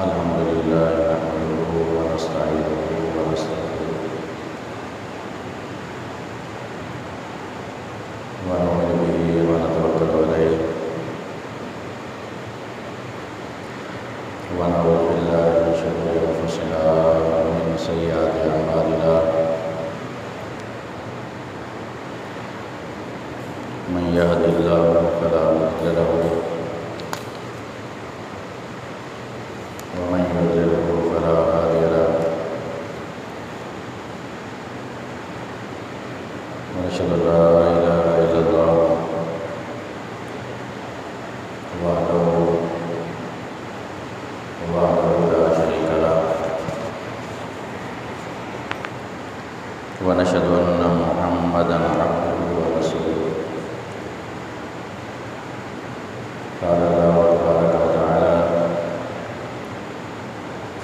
الحمد لله نحمده ونستعينه ونستغفره ونؤمن به ونتوكل عليه ونعوذ بالله من شرور أنفسنا ومن سيئات أعمالنا من يهد الله فلا مضل له ومن يضلله فلا هادي له ونشهد أن لا إله إلا الله وحده لا شريك له ونشهد أن محمدا عبده ورسوله قال الله تبارك وتعالى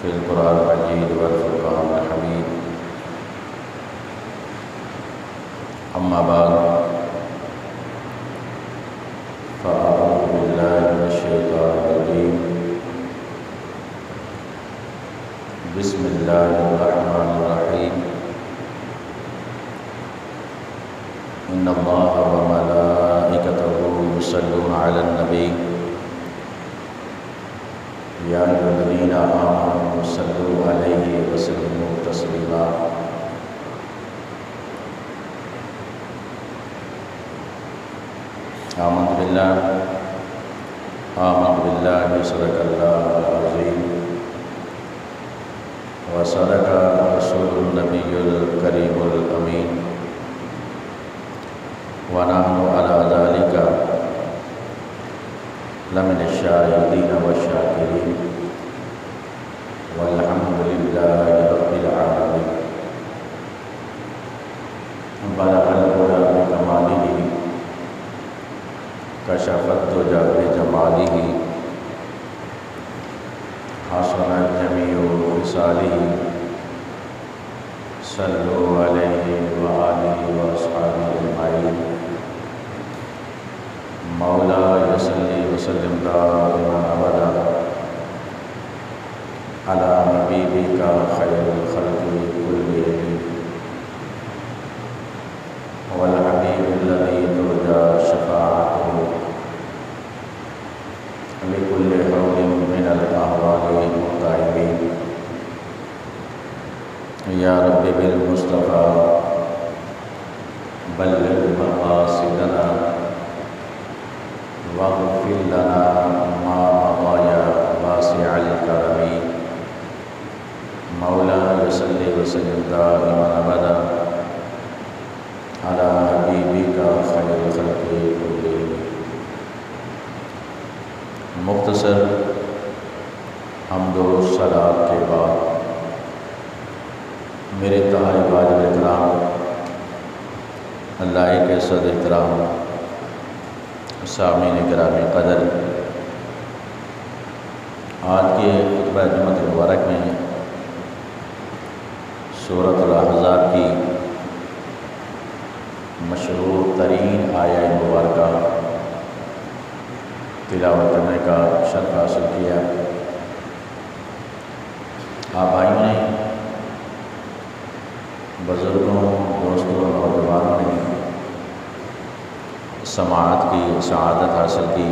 في القرآن المجيد والفرقان الحميد أما بعد فأعوذ بالله من الشيطان الرجيم بسم الله الرحمن الرحيم إن الله وملائكته يصلون على النبي يا أيها الذين آمنوا صلوا عليه وسلموا تسليما آمنت بالله صدق الله العظيم وصدق رسول النبي الكريم الأمين ونحن على ذلك لمن الشاهدين والشاكرين والحمد لله رب العالمين بلغ الهدى بكماله كشف الدجى بجماله حسنت جميع خصاله صلوا عليه وآله وأصحابه أجمعين مولاي صل وسلم دائما أبدا على حبيبك خير الخلق كلهم هو الحبيب الذي ترجى شفاعته لكل حول من الأهوال متعبين يا رب بالمصطفى بلغ مقاصدنا واغفر لنا ما مضى يا واسع الكرم مولاي صل وسلم دائما ابدا على حبیبک خیر الخلق کلهم. مختصر حمد و صلات کے بعد میرے تمام واجب اکرام، اللہ کے صد احترام، سامعین گرامی قدر، آج کے خطبہ جمعۃ مبارک میں سورۃ الاحزاب کی مشہور ترین آیہ مبارکہ تلاوت کرنے کا شرف حاصل کیا. آپ بھائیوں نے، بزرگوں، دوستوں، نوجوانوں نے سماعت کی سعادت حاصل کی.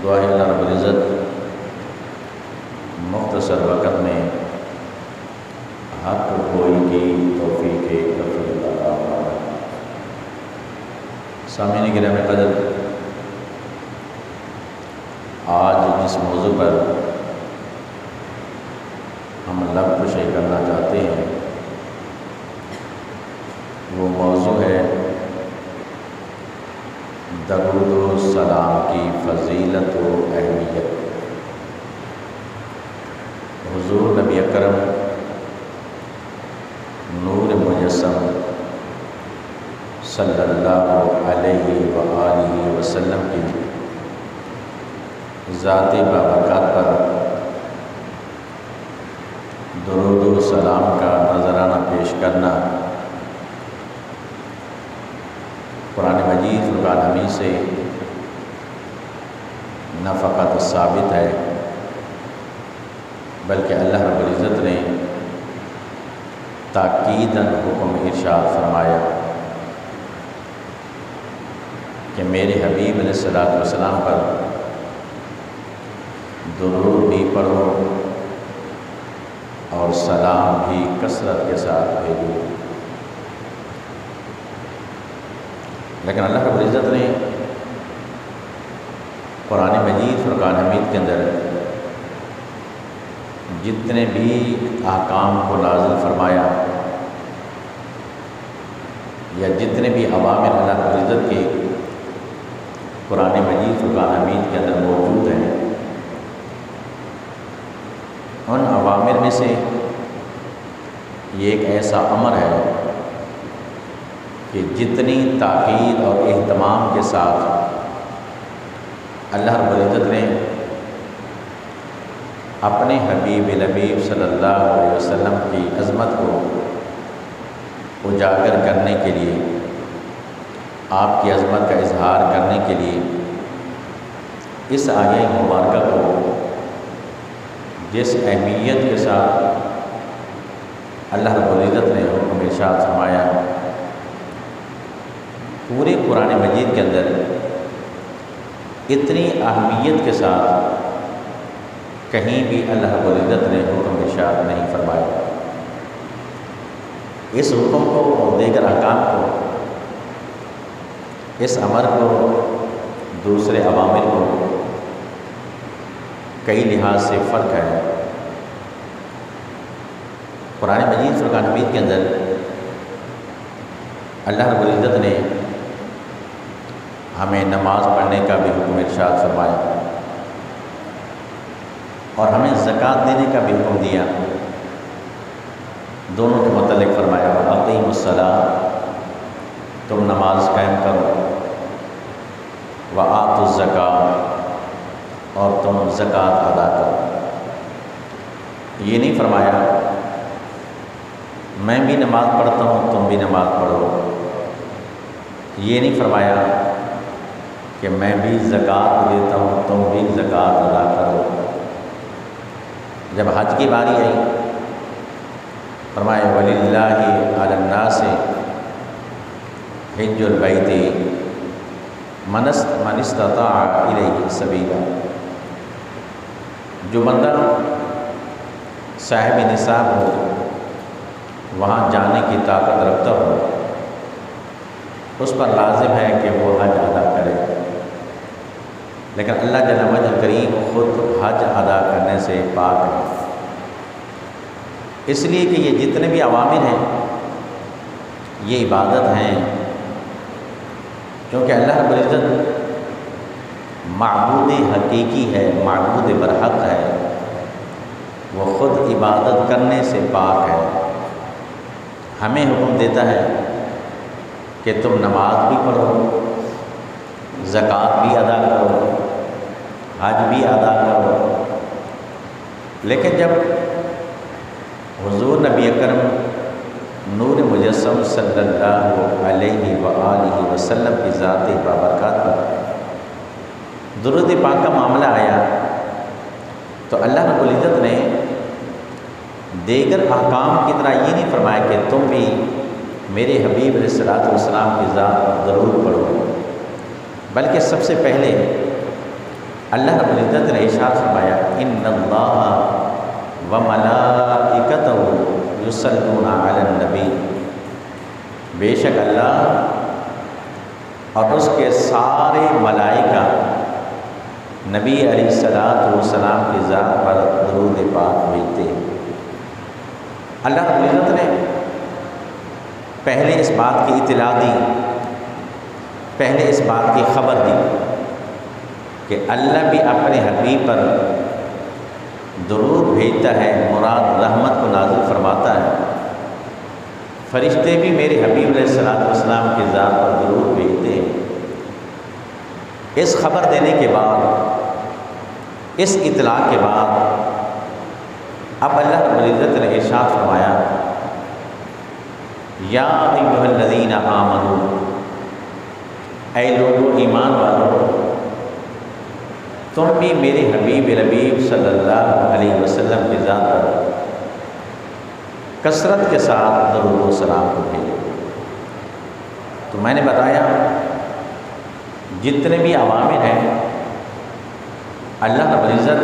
دعا ہے اللہ رب العزت مختصر وقت میں حق گوئی کی توفیق رفیع عطا فرمائے. سامعین گرامی قدر، آج جس موضوع پر ہم لب کشی کرنا چاہتے ہیں وہ موضوع ہے درود و سلام کی فضیلت و اہمیت. حضور نبی اکرم نور مجسم صلی اللہ علیہ وآلہ وسلم کی ذاتی بابرکات پر درود و سلام کا نذرانہ پیش کرنا قرآن مجید فرقان حمید سے نہ فقط ثابت ہے بلکہ اللہ رب العزت نے تاکیداً حکم ارشاد فرمایا کہ میرے حبیب علیہ الصلوۃ والسلام پر درود بھی پڑھو اور سلام بھی کثرت کے ساتھ بھیجو۔ لیکن اللہ رب العزت نے قرآن مجید فرقان حمید کے اندر جتنے بھی احکام کو نازل فرمایا یا جتنے بھی اوامر اللہ رب العزت کے قرآن مجید فرقان حمید کے اندر موجود ہیں، ان اوامر میں سے یہ ایک ایسا امر ہے کہ جتنی تاکید اور اہتمام کے ساتھ اللہ رب العزت نے اپنے حبیب لبیب صلی اللہ علیہ وسلم کی عظمت کو اجاگر کرنے کے لیے، آپ کی عظمت کا اظہار کرنے کے لیے اس آیہ مبارکہ کو جس اہمیت کے ساتھ اللہ رب العزت نے حکم ارشاد فرمایا، پورے قرآن مجید کے اندر اتنی اہمیت کے ساتھ کہیں بھی اللہ رب العزت نے حکم ارشاد نہیں فرمایا۔ اس حکم کو اور دیگر احکام کو، اس امر کو، دوسرے اوامر کو کئی لحاظ سے فرق ہے۔ قرآن مجید فرقان حمید کے اندر اللہ رب العزت نے ہمیں نماز پڑھنے کا بھی حکم ارشاد فرمایا اور ہمیں زکوٰۃ دینے کا بھی حکم دیا، دونوں کے متعلق فرمایا وَأَقِیمُوا الصَّلَاۃَ، تم نماز قائم کرو، وَآتُوا الزَّکَاۃَ، اور تم زکوٰۃ ادا کرو۔ یہ نہیں فرمایا میں بھی نماز پڑھتا ہوں تم بھی نماز پڑھو، یہ نہیں فرمایا کہ میں بھی زکوٰۃ دیتا ہوں تم بھی زکوٰۃ ادا کرو۔ جب حج کی باری آئی فرمایا وَلِلَّهِ عَلَى النَّاسِ حِجُّ الْبَيْتِ مَنِ اسْتَطَاعَ إِلَيْهِ سَبِيلًا، جو بندہ صاحب نصاب ہو، وہاں جانے کی طاقت رکھتا ہو، اس پر لازم ہے کہ وہ حج ادا کرے۔ لیکن اللہ جل وجل کریم خود حج ادا کرنے سے پاک ہے، اس لیے کہ یہ جتنے بھی اوامر ہیں یہ عبادت ہیں، کیونکہ اللہ رب العزت معبود حقیقی ہے، معبود برحق ہے، وہ خود عبادت کرنے سے پاک ہے۔ ہمیں حکم دیتا ہے کہ تم نماز بھی پڑھو، زکوٰۃ بھی ادا کرو، حج بھی ادا کرو، لیکن جب حضور نبی اکرم نور مجسم صلی اللہ علیہ وآلہ وسلم کی ذات بابرکات پر درود پاک کا معاملہ آیا تو اللہ رب العزت نے دیگر احکام کی طرح یہ نہیں فرمایا کہ تم بھی میرے حبیب علیہ الصلوۃ والسلام کی ذات پر درود پڑھو، بلکہ سب سے پہلے اللہ رب العزت نے ارشاد فرمایا ان اللہ وملائکتہ یصلون علی النبی، بے شک اللہ اور اس کے سارے ملائکہ نبی علیہ الصلوۃ والسلام کی ذات پر درود پاک بھیجتے ہیں۔ اللہ رب العزت نے پہلے اس بات کی اطلاع دی، پہلے اس بات کی خبر دی کہ اللہ بھی اپنے حبیب پر درود بھیجتا ہے، مراد رحمت کو نازل فرماتا ہے، فرشتے بھی میرے حبیب علیہ الصلوۃ والسلام کی ذات پر درود بھیجتے ہیں۔ اس خبر دینے کے بعد، اس اطلاع کے بعد اب اللہ رب العزت نے ارشاد فرمایا یا ایھا الذین آمنوا، اے لوگو ایمان والو، تم بھی میرے حبیب لبیب صلی اللہ علیہ وسلم کی ذات پر کثرت کے ساتھ درود و سلام کو بھیجو۔ تو میں نے بتایا جتنے بھی عوامر ہیں اللہ رب العزت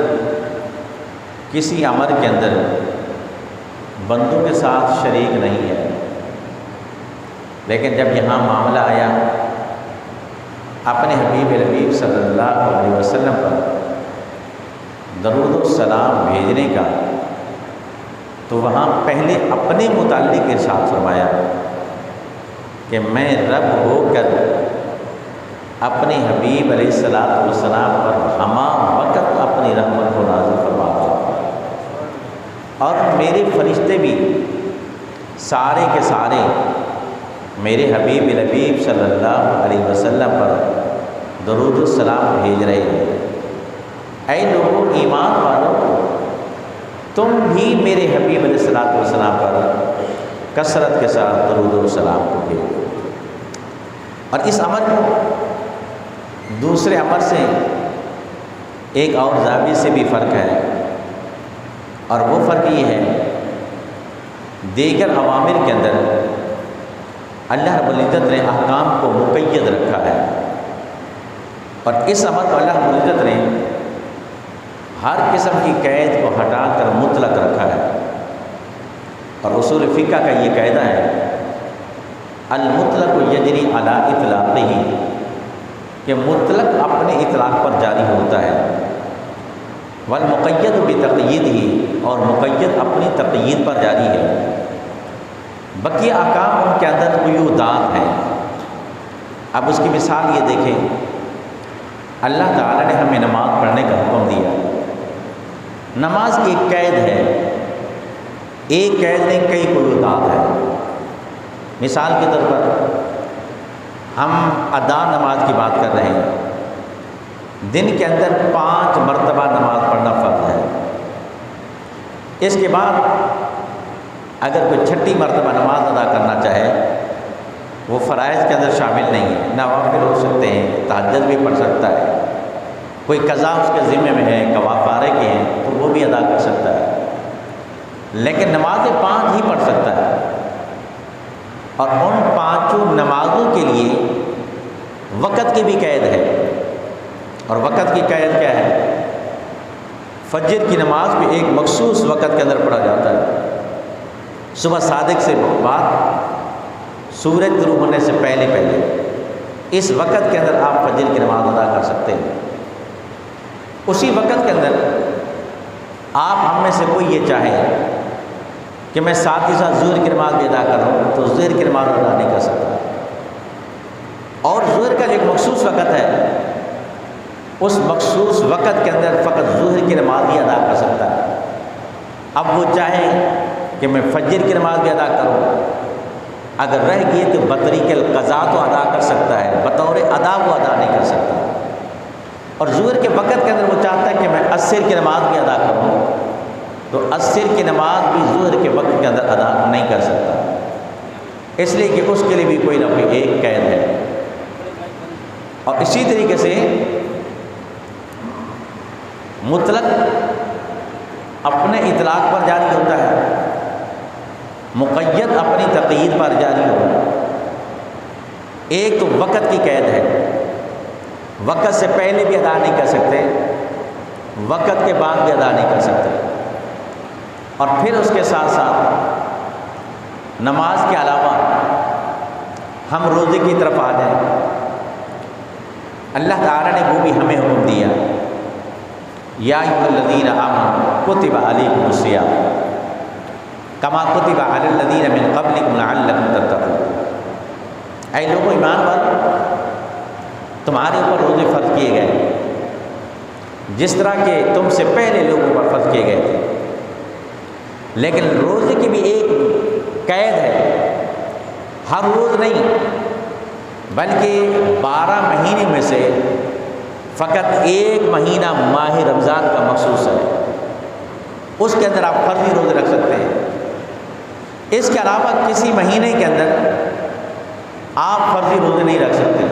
کسی امر کے اندر بندوں کے ساتھ شریک نہیں ہے، لیکن جب یہاں معاملہ آیا اپنے حبیب لبیب صلی اللہ علیہ وسلم پر درود و سلام بھیجنے کا، تو وہاں پہلے اپنے متعلق ارشاد فرمایا کہ میں رب ہو کر اپنے حبیب علیہ السلام پر ہمہ وقت اپنی رحمت کو نازل فرماتا ہوں، اور میرے فرشتے بھی سارے کے سارے میرے حبیب لبیب صلی اللہ علیہ وسلم پر درود السلام بھیج رہے ہیں۔ اے لوگوں ایمان والو، تم بھی میرے حبیب علیہ السلام پر کثرت کے ساتھ درود السلام کو بھیجو۔ اور اس امر کو دوسرے امر سے ایک اور زاویے سے بھی فرق ہے، اور وہ فرق یہ ہے دیگر اوامر کے اندر اللہ رب العزت نے احکام کو مقید رکھا ہے، اور اس امر کو اللہ رب العزت نے ہر قسم کی قید کو ہٹا کر مطلق رکھا ہے۔ اور اصول فقہ کا یہ قاعدہ ہے المطلق یجری علی اطلاقہ، کہ مطلق اپنے اطلاق پر جاری ہوتا ہے، والمقید بتقییدہ، اور مقید اپنی تقیید پر جاری ہے۔ بقیہ احکام ان کے اندر قیودات ہیں۔ اب اس کی مثال یہ دیکھیں، اللہ تعالیٰ نے ہمیں نماز پڑھنے کا حکم دیا۔ نماز کی ایک قید ہے، ایک قید نہیں کئی قیودات ہیں۔ مثال کے طور پر ہم ادا نماز کی بات کر رہے ہیں، دن کے اندر 5 مرتبہ نماز پڑھنا فرض ہے۔ اس کے بعد اگر کوئی 6ٹھی مرتبہ نماز ادا کرنا چاہے، وہ فرائض کے اندر شامل نہیں ہے، نوافل ہو سکتے ہیں، تہجد بھی پڑھ سکتا ہے، کوئی قضا اس کے ذمے میں ہے، کفارے کے ہیں تو وہ بھی ادا کر سکتا ہے، لیکن نمازیں 5 ہی پڑھ سکتا ہے۔ اور ان 5 نمازوں کے لیے وقت کی بھی قید ہے، اور وقت کی قید کیا ہے؟ فجر کی کلمات کو ایک مخصوص وقت کے اندر پڑھا جاتا ہے، صبح صادق سے بعد سورج طلوع ہونے سے پہلے اس وقت کے اندر آپ فجر کی نماز ادا کر سکتے ہیں۔ اسی وقت کے اندر آپ ہم میں سے کوئی یہ چاہے کہ میں ساتھ ہی ساتھ ظہر کی نماز بھی ادا کروں تو ظہر کی نماز ادا نہیں کر سکتا، اور ظہر کا ایک مخصوص وقت ہے، اس مخصوص وقت کے اندر فقط ظہر کی نماز ہی ادا کر سکتا ہے۔ اب وہ چاہے کہ میں فجر کی نماز بھی ادا کروں، اگر رہ گئی تو بطریق القضاء تو ادا کر سکتا ہے، بطور ادا وہ ادا نہیں کر سکتا۔ اور ظہر کے وقت کے اندر وہ چاہتا ہے کہ میں عصر کی نماز بھی ادا کروں، تو عصر کی نماز بھی ظہر کے وقت کے اندر ادا نہیں کر سکتا، اس لیے کہ اس کے لیے بھی کوئی نہ کوئی ایک قید ہے۔ اور اسی طریقے سے مطلق اپنے اطلاق پر جاری ہوتا ہے، مقید اپنی تقیید پر جاری ہوگا۔ ایک تو وقت کی قید ہے، وقت سے پہلے بھی ادا نہیں کر سکتے، وقت کے بعد بھی ادا نہیں کر سکتے۔ اور پھر اس کے ساتھ ساتھ نماز کے علاوہ ہم روزے کی طرف آ جائیں، اللہ تعالیٰ نے وہ بھی ہمیں حکم دیا، یا ایھا الذین آمنوا کتب علیکم الصیام کما کتب علی الذین من قبلکم لعلکم تتقون۔ اے لوگوں ایمان والو، تمہارے اوپر روزے فرض کیے گئے جس طرح کہ تم سے پہلے لوگوں پر فرض کیے گئے تھے، لیکن روزے کی بھی ایک قید ہے، ہر روز نہیں بلکہ 12 مہینے میں سے فقط ایک مہینہ ماہ رمضان کا مخصوص ہے، اس کے اندر آپ فرضی روزے رکھ سکتے ہیں۔ اس کے علاوہ کسی مہینے کے اندر آپ فرضی روزے نہیں رکھ سکتے،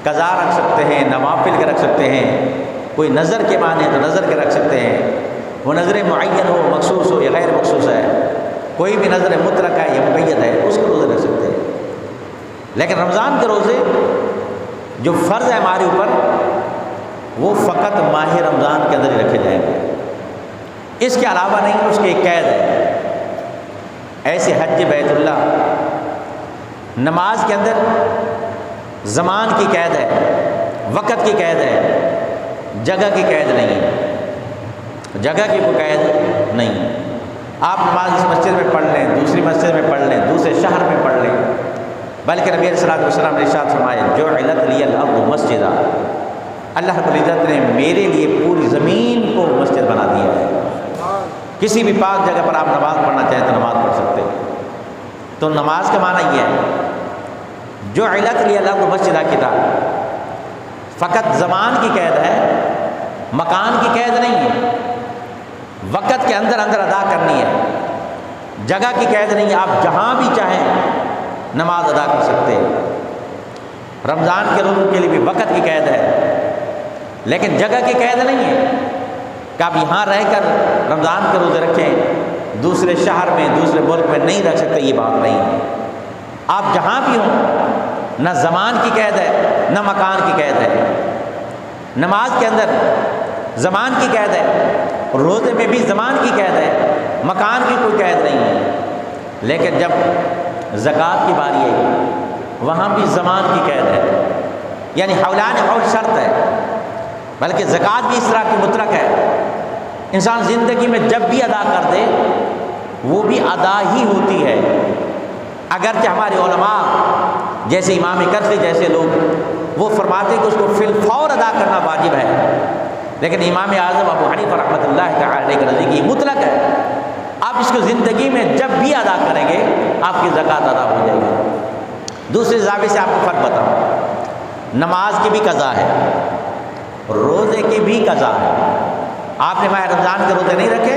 قضا رکھ سکتے ہیں، نوافل کے رکھ سکتے ہیں، کوئی نظر کے معنی ہے تو نظر کے رکھ سکتے ہیں، وہ نظر معین ہو، مخصوص ہو یا غیر مخصوص ہے، کوئی بھی نظر مطلق ہے یا مقید ہے اس کو روزے رکھ سکتے ہیں۔ لیکن رمضان کے روزے جو فرض ہے ہمارے اوپر وہ فقط ماہ رمضان کے اندر ہی رکھے جائیں گے، اس کے علاوہ نہیں، اس کی ایک قید ہے۔ ایسے حج بیت اللہ، نماز کے اندر زمان کی قید ہے، وقت کی قید ہے، جگہ کی قید نہیں ہے، جگہ کی کوئی قید نہیں۔ آپ نماز اس مسجد میں پڑھ لیں، دوسری مسجد میں پڑھ لیں، دوسرے شہر میں پڑھ لیں، بلکہ نبی صلی اللہ علیہ وسلم نے ارشاد فرمایا جعلت لی الارض مسجدا، اللہ رب العزت نے میرے لیے پوری زمین کو مسجد بنا دیا ہے۔ کسی بھی پاک جگہ پر آپ نماز پڑھنا چاہیں تو نماز پڑھ سکتے ہیں۔ تو نماز کا معنی یہ ہے جعلت لی الارض مسجدا، کتاب فقط زمان کی قید ہے، مکان کی قید نہیں ہے، وقت کے اندر اندر ادا کرنی ہے، جگہ کی قید نہیں ہے، آپ جہاں بھی چاہیں نماز ادا کر سکتے ہیں۔ رمضان کے روزوں کے لیے بھی وقت کی قید ہے، لیکن جگہ کی قید نہیں ہے کہ آپ یہاں رہ کر رمضان کے روزے رکھیں، دوسرے شہر میں دوسرے ملک میں نہیں رکھ سکتے، یہ بات نہیں ہے۔ آپ جہاں بھی ہوں، نہ زمان کی قید ہے نہ مکان کی قید ہے۔ نماز کے اندر زمان کی قید ہے، روزے میں بھی زمان کی قید ہے، مکان کی کوئی قید نہیں ہے۔ لیکن جب زکوٰۃ کی باری ہے وہاں بھی زمان کی قید ہے، یعنی حولان حول شرط ہے، بلکہ زکوٰۃ بھی اس طرح کی مطلق ہے، انسان زندگی میں جب بھی ادا کر دے وہ بھی ادا ہی ہوتی ہے۔ اگرچہ ہمارے علماء جیسے امام کرخی جیسے لوگ وہ فرماتے کہ اس کو فی الفور ادا کرنا واجب ہے، لیکن امام اعظم ابو حنیفہ رحمۃ اللہ تعالی علیہ کے نزدیک یہ مطلق ہے، آپ اس کو زندگی میں جب بھی ادا کریں گے آپ کی زکوٰۃ ادا ہو جائے گی۔ دوسرے زاویے سے آپ کو فرق بتاؤں، نماز کی بھی قضا ہے، روزے کی بھی قضا ہے۔ آپ نے ماہ رمضان کے روزے نہیں رکھے،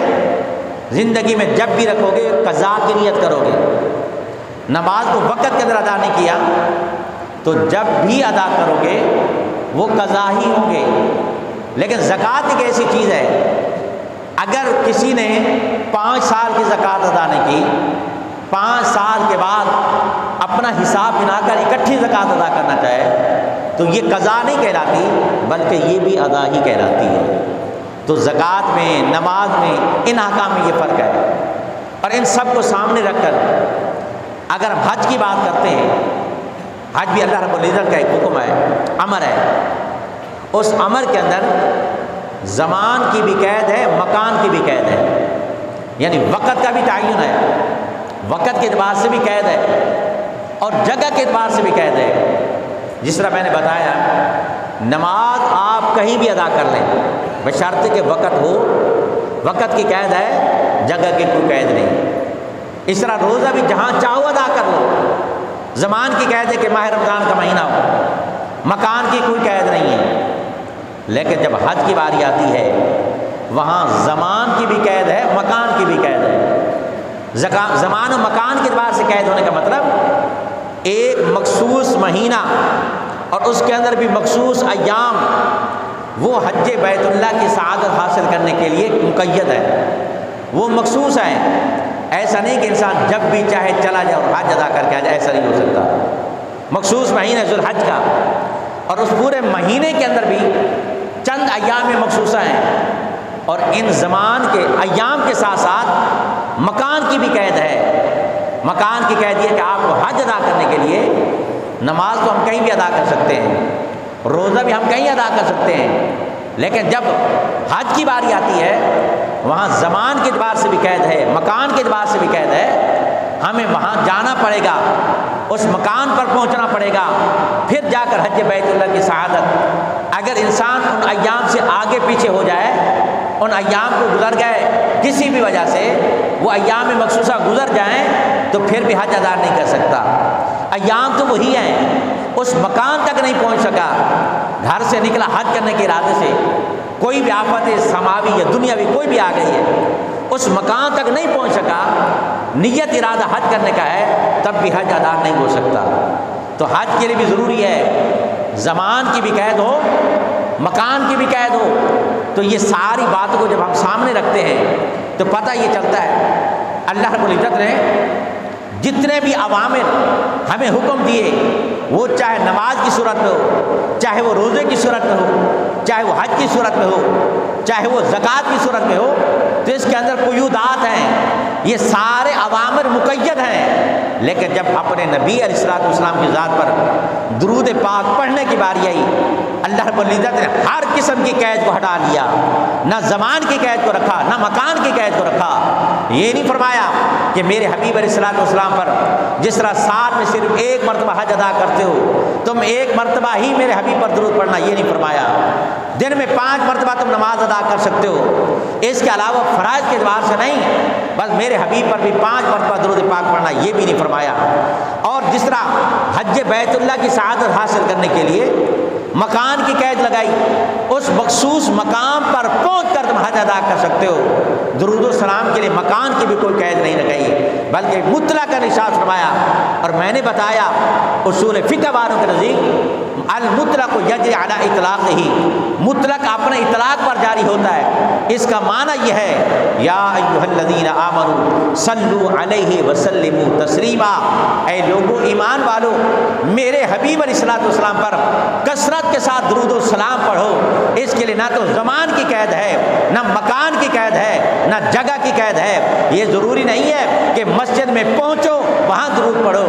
زندگی میں جب بھی رکھو گے قضا کی نیت کرو گے۔ نماز کو وقت کے اندر ادا نہیں کیا تو جب بھی ادا کرو گے وہ قضا ہی ہوں گے۔ لیکن زکوٰۃ ایک ایسی چیز ہے، اگر کسی نے 5 سال کی زکوٰۃ ادا نہیں کی، 5 سال کے بعد اپنا حساب بنا کر اکٹھی زکوٰۃ ادا کرنا چاہے تو یہ قضا نہیں کہلاتی بلکہ یہ بھی ادا ہی کہلاتی ہے۔ تو زکوٰۃ میں، نماز میں، ان احکام میں یہ فرق ہے۔ اور ان سب کو سامنے رکھ کر اگر ہم حج کی بات کرتے ہیں، حج بھی اللہ رب العزت کا ایک حکم ہے، امر ہے، اس امر کے اندر زمان کی بھی قید ہے، مکان کی بھی قید ہے، یعنی وقت کا بھی تعین ہے، وقت کے اعتبار سے بھی قید ہے اور جگہ کے اعتبار سے بھی قید ہے۔ جس طرح میں نے بتایا نماز آپ کہیں بھی ادا کر لیں بشرطے کہ وقت ہو، وقت کی قید ہے، جگہ کی کوئی قید نہیں۔ اس طرح روزہ بھی جہاں چاہو ادا کر لو، زمان کی قید ہے کہ ماہ رمضان کا مہینہ ہو، مکان کی کوئی قید نہیں ہے۔ لیکن جب حج کی باری آتی ہے وہاں زمان کی بھی قید ہے، مکان کی بھی قید ہے۔ زمان و مکان کے اعتبار سے قید ہونے کا مطلب ایک مخصوص مہینہ اور اس کے اندر بھی مخصوص ایام وہ حج بیت اللہ کی سعادت حاصل کرنے کے لیے مقید ہے، وہ مخصوص ہیں۔ ایسا نہیں کہ انسان جب بھی چاہے چلا جائے اور حج ادا کر کے آ جائے، ایسا نہیں ہو سکتا۔ مخصوص مہینہ ذو الحج کا، اور اس پورے مہینے کے اندر بھی چند ایام مخصوصہ ہیں، اور ان زمان کے ایام کے ساتھ ساتھ مکان کی بھی قید ہے۔ مکان کی قید یہ کہ آپ کو حج ادا کرنے کے لیے نماز تو ہم کہیں بھی ادا کر سکتے ہیں، روزہ بھی ہم کہیں ادا کر سکتے ہیں، لیکن جب حج کی باری آتی ہے وہاں زمان کے اعتبار سے بھی قید ہے، مکان کے اعتبار سے بھی قید ہے۔ ہمیں وہاں جانا پڑے گا، اس مکان پر پہنچنا پڑے گا، پھر جا کر حج بیت اللہ کی سعادت۔ اگر انسان ان ایام سے آگے پیچھے ہو جائے، ان ایام کو گزر گئے کسی بھی وجہ سے، وہ ایام مخصوصہ گزر جائیں تو پھر بھی حج ادا نہیں کر سکتا۔ ایام تو وہی ہیں، اس مکان تک نہیں پہنچ سکا، گھر سے نکلا حج کرنے کے ارادے سے، کوئی بھی آفت سماوی یا دنیاوی کوئی بھی آ گئی ہے، اس مکان تک نہیں پہنچ سکا، نیت ارادہ حج کرنے کا ہے، تب بھی حج ادا نہیں ہو سکتا۔ تو حج کے لیے بھی ضروری ہے زمان کی بھی قید ہو، مکان کی بھی قید ہو، تو یہ ساری باتوں کو جب ہم سامنے رکھتے ہیں تو پتہ یہ چلتا ہے اللہ رب العزت نے جتنے بھی اوامر ہمیں حکم دیے، وہ چاہے نماز کی صورت میں ہو، چاہے وہ روزے کی صورت میں ہو، چاہے وہ حج کی صورت میں ہو، چاہے وہ زکوٰۃ کی صورت میں ہو، تو اس کے اندر قیودات ہیں، یہ سارے اوامر مقید ہیں۔ لیکن جب اپنے نبی علیہ الصلوۃ والسلام کی ذات پر درود پاک پڑھنے کی باری آئی، اللہ رب العزت نے ہر قسم کی قید کو ہٹا لیا، نہ زمان کی قید کو رکھا، نہ مکان کی قید کو رکھا۔ یہ نہیں فرمایا کہ میرے حبیب علیہ الصلوۃ والسلام پر جس طرح سال میں صرف ایک مرتبہ حج ادا کرتے ہو، تم ایک مرتبہ ہی میرے حبیب پر درود پڑھنا، یہ نہیں فرمایا۔ دن میں 5 مرتبہ تم نماز ادا کر سکتے ہو، اس کے علاوہ فرائض کے اعتبار سے نہیں، بس میرے حبیب پر بھی 5 مرتبہ درود پاک پڑھنا، یہ بھی نہیں فرمایا۔ اور جس طرح حج بیت اللہ کی سعادت حاصل کرنے کے لیے مکان کی قید لگائی، اس مخصوص مقام پر پہنچ کر تم حج ادا کر سکتے ہو، درود و سلام کے لیے مکان کی بھی کوئی قید نہیں لگائی، بلکہ مطلق ارشاد فرمایا۔ اور میں نے بتایا اصول فقہ والوں کے نزدیک المطلق یجری علی اطلاق ہی، مطلق اپنے اطلاق پر جاری ہوتا ہے۔ اس کا معنی یہ ہے یا ایھا الذین آمنوا صلوا علیہ وسلموا تسلیما، اے لوگو ایمان والو میرے حبیب علیہ الصلوۃ والسلام پر کثرت کے ساتھ درود و سلام پڑھو۔ اس کے لیے نہ تو زمان کی قید ہے، نہ مکان کی قید ہے، نہ جگہ کی قید ہے۔ یہ ضروری نہیں ہے کہ مسجد میں پہنچو وہاں درود پڑھو،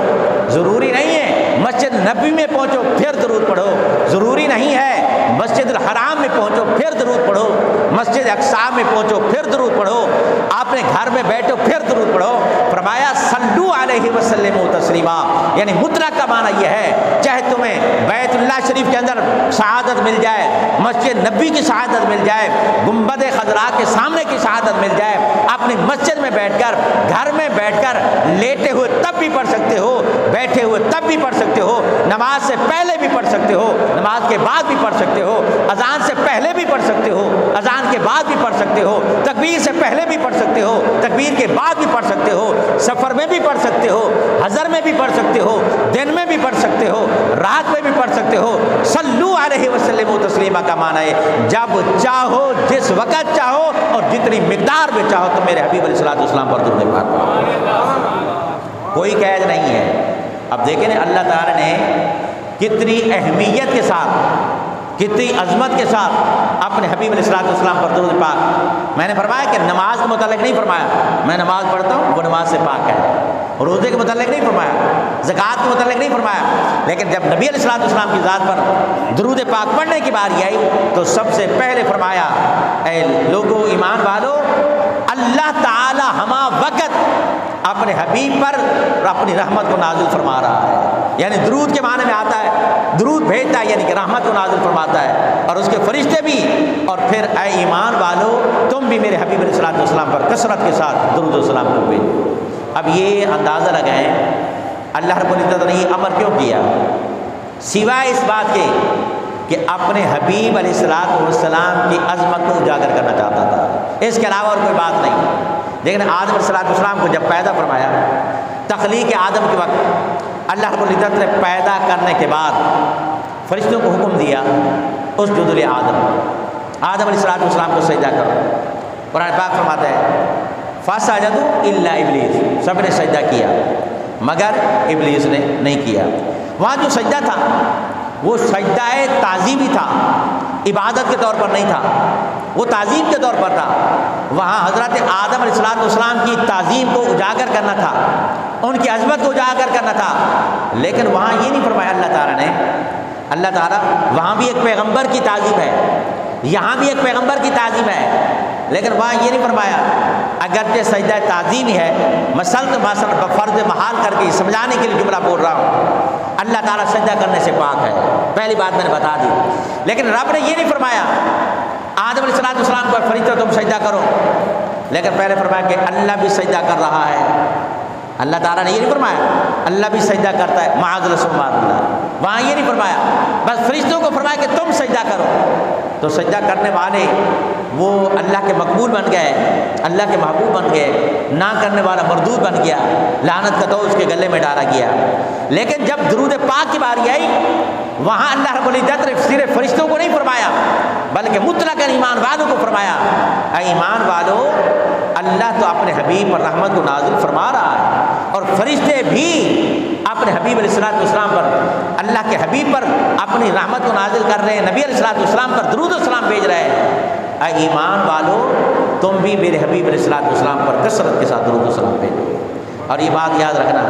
ضروری نہیں ہے مسجد نبوی میں پہنچو پھر درود پڑھو، ضروری نہیں ہے مسجد الحرام میں پہنچو پھر درود پڑھو، مسجد اقصی میں پہنچو پھر درود پڑھو، اپنے گھر میں بیٹھو پھر درود پڑھو۔ فرمایا صلو علیہ وسلم تسلیما، یعنی مطلق کا معنی یہ ہے چاہے تمہیں بیت اللہ شریف کے اندر شہادت مل جائے، مسجد نبی کی شہادت مل جائے، گنبد خضراء کے سامنے کی شہادت مل جائے، اپنی مسجد میں بیٹھ کر، گھر میں بیٹھ کر لیٹے ہوئے تب بھی پڑھ سکتے ہو، بیٹھے ہوئے تب بھی پڑھ سکتے ہو، نماز سے پہلے بھی پڑھ سکتے ہو، نماز کے بعد بھی پڑھ سکتے ہو، اذان سے پہلے بھی پڑھ سکتے ہو، اذان کے بعد بھی پڑھ سکتے ہو، تکبیر سے پہلے بھی پڑھ سکتے ہو، تکبیر کے بعد بھی پڑھ سکتے ہو، سفر میں بھی پڑھ سکتے ہو، حضر میں بھی پڑھ سکتے ہو، دن میں بھی پڑھ سکتے ہو، رات میں بھی پڑھ سکتے ہو۔ صلو علیہ وسلم تسلیما کا معنی ہے جب چاہو، جس وقت چاہو اور جتنی مقدار میں چاہو تم میرے حبیب علیہ الصلوۃ والسلام پر درود پاک پڑھو، کوئی قید نہیں ہے۔ اب دیکھیں نا اللہ تعالی نے کتنی اہمیت کے ساتھ، کتنی عظمت کے ساتھ اپنے حبیب علیہ الصلوۃ والسلام پر درود پاک۔ میں نے فرمایا کہ نماز کے متعلق نہیں فرمایا میں نماز پڑھتا ہوں وہ نماز سے پاک ہے، روزے کے متعلق نہیں فرمایا، زکوٰۃ کے متعلق نہیں فرمایا، لیکن جب نبی علیہ الصلوۃ والسلام کی ذات پر درود پاک پڑھنے کی باری آئی تو سب سے پہلے فرمایا اے لوگو ایمان والو، اللہ تعالی ہما وقت اپنے حبیب پر اپنی رحمت کو نازل فرما رہا ہے، یعنی درود کے معنی میں آتا ہے درود بھیجتا ہے، یعنی کہ رحمت کو نازل فرماتا ہے، اور اس کے فرشتے بھی، اور پھر اے ایمان والو تم بھی میرے حبیب علیہ الصلوۃ والسلام پر کثرت کے ساتھ درود و سلام کو بھیجو۔ اب یہ اندازہ لگائیں اللہ رب العزت نے یہ امر کیوں کیا، سوائے اس بات کے کہ اپنے حبیب علیہ الصلوۃ والسلام کی عظمت کو اجاگر کرنا چاہتا تھا، اس کے علاوہ اور کوئی بات نہیں۔ لیکن آدم علیہ السلام کو جب پیدا فرمایا، تخلیق آدم کے وقت اللہ رب العزت نے پیدا کرنے کے بعد فرشتوں کو حکم دیا اسجد لآدم، آدم علیہ السلام کو سجدہ کرو۔ قرآن پاک فرماتا ہے فسجدوا الا ابلیس، سب نے سجدہ کیا مگر ابلیس نے نہیں کیا۔ وہاں جو سجدہ تھا وہ سجدہ تعظیمی تھا، عبادت کے طور پر نہیں تھا، وہ تعظیم کے طور پر تھا۔ وہاں حضرت آدم علیہ السلام کی تعظیم کو اجاگر کرنا تھا، ان کی عظمت کو اجاگر کرنا تھا، لیکن وہاں یہ نہیں فرمایا اللہ تعالیٰ نے، اللہ تعالیٰ وہاں بھی ایک پیغمبر کی تعظیم ہے، یہاں بھی ایک پیغمبر کی تعظیم ہے، لیکن وہاں یہ نہیں فرمایا اگرچہ سجدہ تعظیم ہی ہے، مثلا فرض محال کر کے سمجھانے کے لیے جملہ بول رہا ہوں، اللہ تعالیٰ سجدہ کرنے سے پاک ہے، پہلی بات میں نے بتا دی، لیکن رب نے یہ نہیں فرمایا آدم علیہ السلام کو فرشتوں تم سجدہ کرو، لیکن پہلے فرمایا کہ اللہ بھی سجدہ کر رہا ہے۔ اللہ تعالیٰ نے یہ نہیں فرمایا اللہ بھی سجدہ کرتا ہے معاذ اللہ، وہاں یہ نہیں فرمایا، بس فرشتوں کو فرمایا کہ تم سجدہ کرو، تو سجدہ کرنے والے وہ اللہ کے مقبول بن گئے، اللہ کے محبوب بن گئے، نہ کرنے والا مردود بن گیا، لعنت کا تو اس کے گلے میں ڈالا گیا۔ لیکن جب درود پاک کی باری آئی وہاں اللہ رب العزت نے صرف فرشتوں کو نہیں فرمایا بلکہ مطلقاً ایمان والوں کو فرمایا اے ایمان والو اللہ تو اپنے حبیب پر رحمت کو نازل فرما رہا ہے اور فرشتے بھی اپنے حبیب علیہ الصلوۃ والسلام پر اللہ کے حبیب پر اپنی رحمت کو نازل کر رہے ہیں، نبی علیہ الصلوۃ والسلام پر درود و سلام بھیج رہے ہیں۔ اے ایمان والو تم بھی میرے حبیب علیہ الصلوۃ والسلام پر کثرت کے ساتھ درود و سلام بھیجو۔ اور یہ بات یاد رکھنا،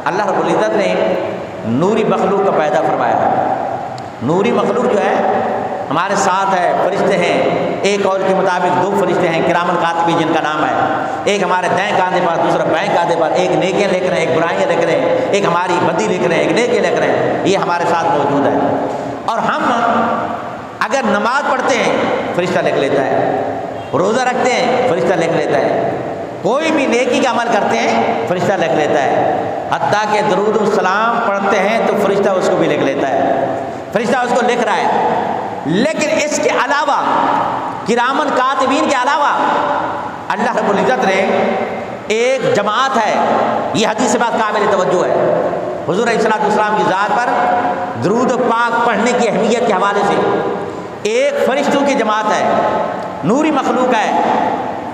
اللہ رب العزت نے نوری مخلوق کا پیدا فرمایا۔ نوری مخلوق جو ہے ہمارے ساتھ ہے، فرشتے ہیں، ایک قول کے مطابق 2 فرشتے ہیں کرام الکاتبین جن کا نام ہے، ایک ہمارے دائیں کاندھے پر دوسرا بائیں کاندھے پر، ایک نیکیاں لکھ رہے ہیں، ایک برائیاں لکھ رہے ہیں، ایک ہماری بدی لکھ رہے ہیں، ایک نیکیاں لکھ رہے ہیں، یہ ہمارے ساتھ موجود ہے۔ اور ہم اگر نماز پڑھتے ہیں فرشتہ لکھ لیتا ہے، روزہ رکھتے ہیں فرشتہ لکھ لیتا ہے، کوئی بھی نیکی کا عمل کرتے ہیں فرشتہ لکھ لیتا ہے، حتیٰ کہ درود السلام پڑھتے ہیں تو فرشتہ اس کو بھی لکھ لیتا ہے، فرشتہ اس کو لکھ رہا ہے۔ لیکن اس کے علاوہ کرامن کاتبین کے علاوہ اللہ رب العزت نے ایک جماعت ہے، یہ حدیث سے بات قابل توجہ ہے، حضور علیہ الصلوۃ والسلام کی ذات پر درود پاک پڑھنے کی اہمیت کے حوالے سے ایک فرشتوں کی جماعت ہے، نوری مخلوق ہے،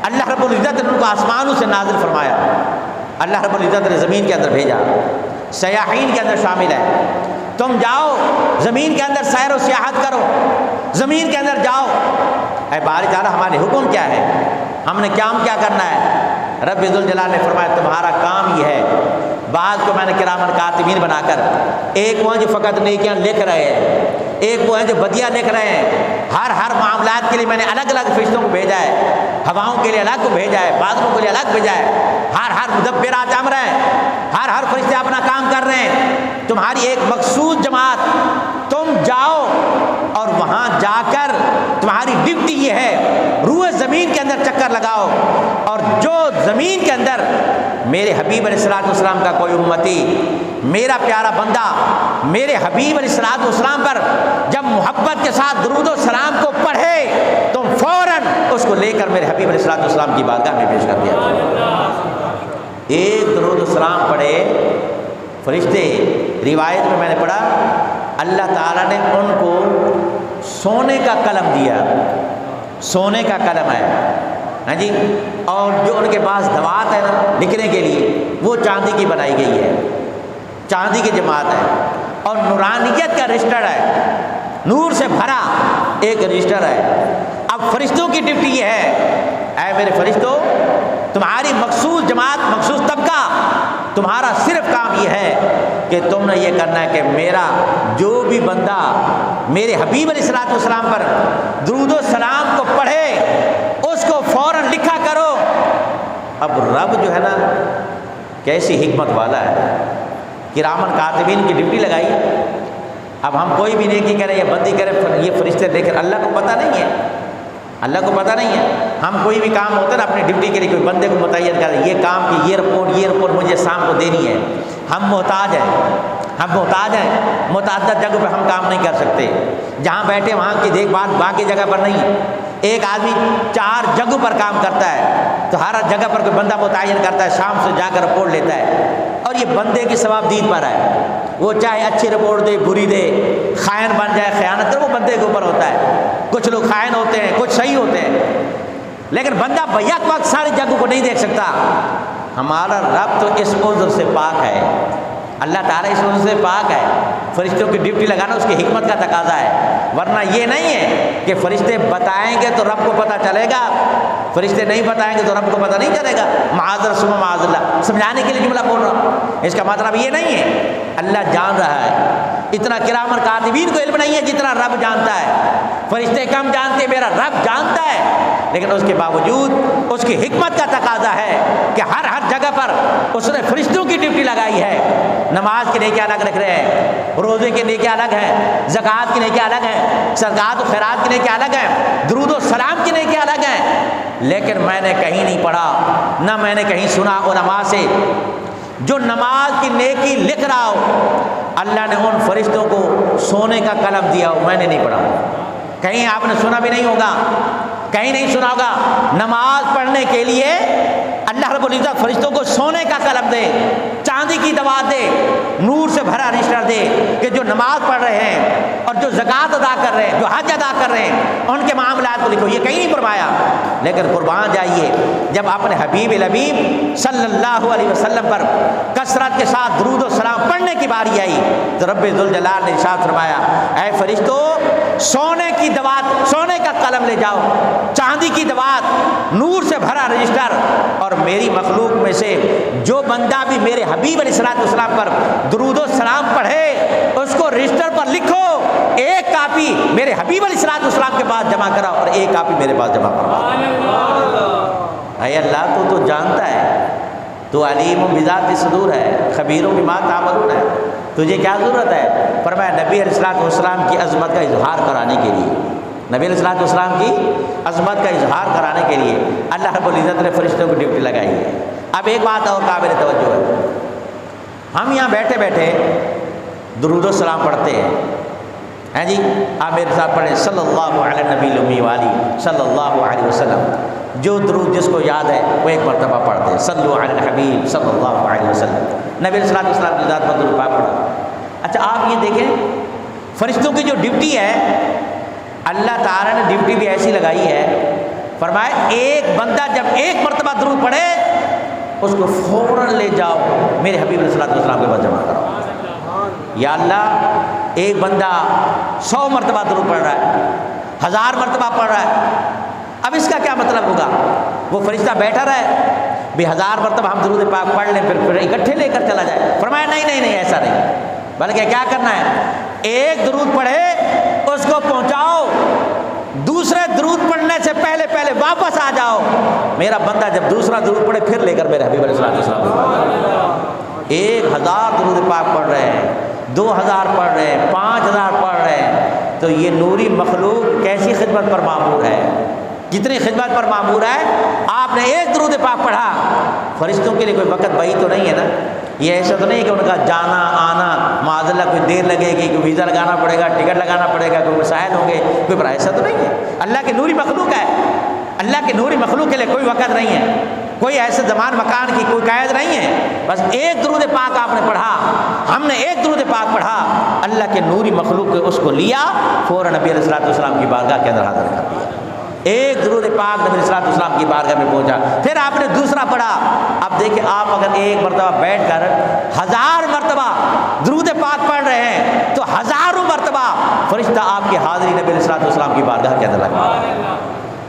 اللہ رب العزت نے ان کو آسمانوں سے نازل فرمایا، اللہ رب العزت نے زمین کے اندر بھیجا، سیاحین کے اندر شامل ہے، تم جاؤ زمین کے اندر سیر و سیاحت کرو، زمین کے اندر جاؤ۔ اے باری تعالیٰ ہمارے حکم کیا ہے، ہم نے کام کیا کرنا ہے؟ رب ذوالجلال نے فرمایا تمہارا کام یہ ہے، بعض کو میں نے کرامن کاتبین بنا کر، ایک وہ جو فقط نیکیاں لکھ رہے ہیں، ایک وہ ہیں جو بدیاں لکھ رہے ہیں، ہر معاملات کے لیے میں نے الگ الگ فرشتوں کو بھیجا ہے، ہواؤں کے لیے الگ کو بھیجا ہے، بادلوں کے لیے الگ بھیجا ہے، ہر مدبرات امر ہیں، ہر فرشتے اپنا کام کر رہے ہیں، تمہاری ایک مخصوص جماعت، تم جاؤ اور وہاں جا کر تمہاری ڈیوٹی یہ ہے روئے زمین کے اندر چکر لگاؤ، اور جو زمین کے اندر میرے حبیب علیہ الصلوۃ والسلام کا کوئی امتی، میرا پیارا بندہ میرے حبیب علیہ الصلوۃ والسلام پر جب محبت کے ساتھ درود و سلام کو پڑھے تم فوراً اس کو لے کر میرے حبیب علیہ الصلوۃ والسلام کی بارگاہ میں پیش کر دیا۔ ایک درود و سلام پڑھے فرشتے، روایت میں نے پڑھا اللہ تعالیٰ نے ان کو سونے کا قلم دیا، سونے کا قلم ہے، ہاں جی، اور جو ان کے پاس دوات ہے نا لکھنے کے لیے وہ چاندی کی بنائی گئی ہے، چاندی کی جماعت ہے، اور نورانیت کا رجسٹر ہے، نور سے بھرا ایک رجسٹر ہے۔ اب فرشتوں کی ڈیوٹی یہ ہے، اے میرے فرشتوں تمہاری مخصوص جماعت، مخصوص طبقہ، تمہارا صرف کام یہ ہے کہ تم نے یہ کرنا ہے کہ میرا جو بھی بندہ میرے حبیب علیہ الصلوۃ والسلام پر درود و سلام کو پڑھے اس کو فوراً لکھا کرو۔ اب رب جو ہے نا کیسی حکمت والا ہے، کرامن کاتبین کی ڈیوٹی لگائی، اب ہم کوئی بھی نیکی کریں یا بندی کریں یہ فرشتے دیکھ کر اللہ کو پتہ نہیں ہے، اللہ کو پتہ نہیں ہے، ہم کوئی بھی کام ہوتا ہے نا اپنی ڈیوٹی کے لیے کوئی بندے کو متعین کریں یہ کام کی یہ رپورٹ مجھے شام کو دینی ہے، ہم محتاج ہیں، متعدد جگہوں پہ ہم کام نہیں کر سکتے، جہاں بیٹھے وہاں کی دیکھ بھال باقی جگہ پر نہیں ہے، ایک آدمی 4 جگہوں پر کام کرتا ہے تو ہر جگہ پر کوئی بندہ متعین کرتا ہے، شام سے جا کر رپورٹ لیتا ہے، اور یہ بندے کی ثواب دید پر ہے، وہ چاہے اچھی رپورٹ دے بری دے، خائن بن جائے خیانت کرے وہ بندے کے اوپر ہوتا ہے، کچھ لوگ خائن ہوتے ہیں کچھ صحیح ہوتے ہیں، لیکن بندہ بیک وقت ساری جگہوں کو نہیں دیکھ سکتا۔ ہمارا رب تو اس عذر سے پاک ہے، اللہ تعالیٰ اس عذر سے پاک ہے، فرشتوں کی ڈیوٹی لگانا اس کی حکمت کا تقاضا ہے، ورنہ یہ نہیں ہے کہ فرشتے بتائیں گے تو رب کو پتہ چلے گا، فرشتے نہیں بتائیں گے تو رب کو پتہ نہیں چلے گا، معاذ ثم معاذ اللہ، سمجھانے کے لیے جملہ بول رہا ہوں، اس کا مطلب یہ نہیں ہے، اللہ جان رہا ہے، اتنا کرامن کاتبین کو علم نہیں ہے جتنا رب جانتا ہے، فرشتے کم جانتے میرا رب جانتا ہے، لیکن اس کے باوجود اس کی حکمت کا تقاضا ہے کہ ہر جگہ پر اس نے فرشتوں کی ڈیوٹی لگائی ہے، نماز کے نیکیاں الگ رکھ رہے ہیں، روزے کے نیکیاں الگ ہیں، زکوٰۃ کی نیکیاں الگ ہیں، صدقات و خیرات کی نیکیاں الگ ہیں، درود و سلام کی نیکیاں الگ ہیں، لیکن میں نے کہیں نہیں پڑھا نہ میں نے کہیں سنا علماء سے جو نماز کی نیکی لکھ رہا ہو اللہ نے ان فرشتوں کو سونے کا قلم دیا ہو، میں نے نہیں پڑھا، کہیں آپ نے سنا بھی نہیں ہوگا، کہیں نہیں سنا ہوگا، نماز پڑھنے کے لیے اللہ رب العزت فرشتوں کو سونے کا قلم دے، چاندی کی دوات دے، نور سے بھرا رجسٹر دے کہ جو نماز پڑھ رہے ہیں اور جو زکوٰۃ ادا کر رہے ہیں، جو حج ادا کر رہے ہیں، ان کے معاملات کو لکھو۔ یہ کہیں نہیں فرمایا، لیکن قربان جائیے جب اپنے حبیب الحبیب صلی اللہ علیہ وسلم پر کثرت کے ساتھ درود و سلام پڑھنے کی باری آئی تو رب ذوالجلال نے ارشاد فرمایا، اے فرشتو سونے کی دوات، سونے کا قلم لے جاؤ، چاندی کی دوات، نور سے بھرا رجسٹر، اور میری مخلوق میں سے جو بندہ بھی میرے حبیب علیہ السلام پر درود و سلام پڑھے اس کو رجسٹر پر لکھو، ایک کاپی میرے حبیب علیہ السلام کے پاس جمع کراؤ اور ایک کاپی میرے پاس جمع کرواؤ۔ اے اللہ تو جانتا ہے، تو علیم بذات الصدور ہے، خبیر بما تعملون ہے، تجھے کیا ضرورت ہے؟ فرمایا نبی علیہ السلام کی عظمت کا اظہار کرانے کے لیے، نبی علیہ السلام کی عظمت کا اظہار کرانے کے لیے اللہ رب العزت نے فرشتوں کو ڈیوٹی لگائی ہے۔ اب ایک بات اور قابل توجہ ہے، ہم یہاں بیٹھے بیٹھے درود و سلام پڑھتے ہیں جی، آپ میرے ساتھ پڑھیں صلی اللہ علیہ نبی الامی والی صلی اللہ علیہ وسلم۔ جو درود جس کو یاد ہے وہ ایک مرتبہ پڑھتے ہیں، صلو علی الحبیب صلی اللہ علیہ وسلم، نبی علیہ السلام کی ذات پر درود پاک پڑھا۔ اچھا آپ یہ دیکھیں فرشتوں کی جو ڈیوٹی ہے، اللہ تعالیٰ نے ڈیوٹی بھی ایسی لگائی ہے، فرمایا ایک بندہ جب ایک مرتبہ درود پڑھے اس کو فوراً لے جاؤ میرے حبیب علیہ السلام کے پاس جمع کرو۔ یا اللہ ایک بندہ 100 مرتبہ درود پڑھ رہا ہے، 1000 مرتبہ پڑھ رہا ہے، اب اس کا کیا مطلب ہوگا؟ وہ فرشتہ بیٹھا رہے بھی 1000 مرتبہ ہم درود پاک پڑھ لیں پھر اکٹھے لے کر چلا جائے؟ فرمایا نہیں ایسا نہیں، بلکہ کیا کرنا ہے، ایک درود پڑھے اس کو پہنچاؤ، دوسرے درود پڑھنے سے پہلے واپس آ جاؤ، میرا بندہ جب دوسرا درود پڑھے پھر لے کر میرے حبیب علیہ السلام 1000 درود پاک پڑھ رہے ہیں، 2000 پڑھ رہے ہیں، 5000 پڑھ رہے ہیں، تو یہ نوری مخلوق کیسی خدمت پر معمور ہے، کتنی خدمت پر معمور ہے۔ آپ نے ایک درود پاک پڑھا، فرشتوں کے لیے کوئی وقت بعید تو نہیں ہے نا، یہ ایسا تو نہیں کہ ان کا جانا آنا معذاللہ کوئی دیر لگے گی، کوئی ویزا لگانا پڑے گا، ٹکٹ لگانا پڑے گا، کوئی مسائل ہوں گے، کوئی پر ایسا تو نہیں ہے۔ اللہ کے نوری مخلوق ہے، اللہ کے نوری مخلوق کے لیے کوئی وقت نہیں ہے، کوئی ایسے زمان مکان کی کوئی قید نہیں ہے، بس ایک درود پاک آپ نے پڑھا، ہم نے ایک درود پاک پڑھا، اللہ کے نوری مخلوق کے اس کو لیا، فوراً نبی علیہ السلام کی بارگاہ کے اندر حاضر کر دیا۔ ایک درود پاک نبی علیہ السلام کی بارگاہ میں پہنچا، پھر آپ نے دوسرا پڑھا۔ اب دیکھیں آپ اگر ایک مرتبہ بیٹھ کر 1000 مرتبہ درود پاک پڑھ رہے ہیں تو ہزاروں مرتبہ فرشتہ آپ کی حاضری نبی علیہ السلام کی بارگاہ کے اندر لگا۔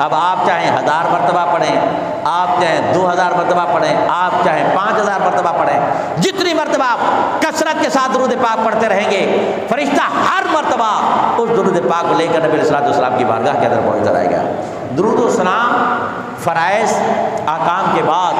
اب آپ چاہیں 1000 مرتبہ پڑھیں، آپ چاہیں 2000 مرتبہ پڑھیں، آپ چاہیں 5000 مرتبہ پڑھیں، جتنی مرتبہ آپ کثرت کے ساتھ درود پاک پڑھتے رہیں گے، فرشتہ ہر مرتبہ اس درود پاک کو لے کر نبی علیہ السلام کی بارگاہ کے اندر پہنچ کر آئے گا۔ درود و سلام فرائض احکام کے بعد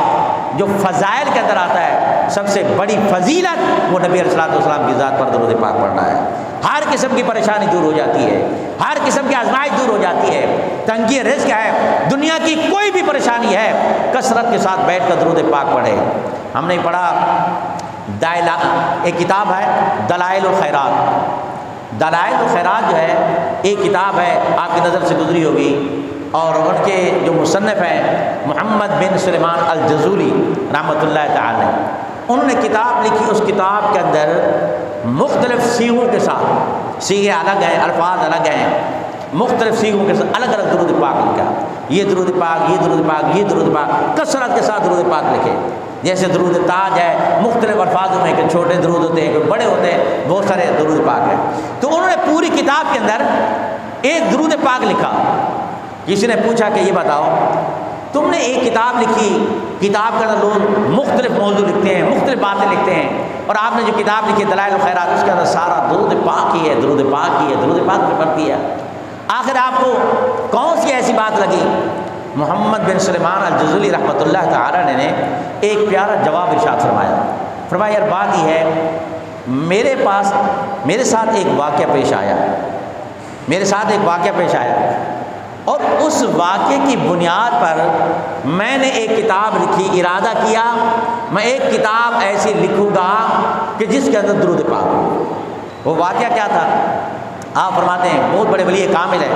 جو فضائل کے اندر آتا ہے، سب سے بڑی فضیلت وہ نبی علیہ السلام کی ذات پر درود پاک پڑھنا ہے۔ ہر قسم کی پریشانی دور ہو جاتی ہے، ہر قسم کی آزمائش دور ہو جاتی ہے، تنگی رزق ہے، دنیا کی کوئی بھی پریشانی ہے، کثرت کے ساتھ بیٹھ کر درود پاک پڑھے۔ ہم نے پڑھا ایک کتاب ہے دلائل الخیرات، دلائل الخیرات جو ہے ایک کتاب ہے، آپ کی نظر سے گزری ہوگی، اور ان کے جو مصنف ہیں محمد بن سلیمان الجزولی رحمۃ اللہ تعالی، انہوں نے کتاب لکھی، اس کتاب کے اندر مختلف سیغوں کے ساتھ، سیغے الگ ہیں، الفاظ الگ ہیں، مختلف سیغوں کے ساتھ الگ الگ درود پاک لکھا، یہ درود پاک، یہ درود پاک، یہ درود پاک، کثرت کے ساتھ درود پاک لکھے۔ جیسے درود تاج ہے، مختلف الفاظوں میں، کہ چھوٹے درود ہوتے ہیں، کہ بڑے ہوتے ہیں، بہت سارے درود پاک ہیں۔ تو انہوں نے پوری کتاب کے اندر ایک درود پاک لکھا۔ کسی نے پوچھا کہ یہ بتاؤ تم نے ایک کتاب لکھی، کتاب کے اندر لوگ مختلف موضوع لکھتے ہیں، مختلف باتیں لکھتے ہیں، اور آپ نے جو کتاب لکھی دلائل الخیرات، اس کے اندر سارا درود پاک ہی ہے، درود پاک ہی ہے، درود پاک پہ پڑھتی ہے، آخر آپ کو کون سی ایسی بات لگی؟ محمد بن سلیمان الجزولی رحمۃ اللہ تعالی نے ایک پیارا جواب ارشاد فرمایا یار بات یہ ہے، میرے ساتھ ایک واقعہ پیش آیا، اور اس واقعے کی بنیاد پر میں نے ایک کتاب لکھی، ارادہ کیا میں ایک کتاب ایسی لکھوں گا کہ جس کے اندر درود پاک ہو۔ وہ واقعہ کیا تھا؟ آپ فرماتے ہیں بہت بڑے ولی کامل ہے،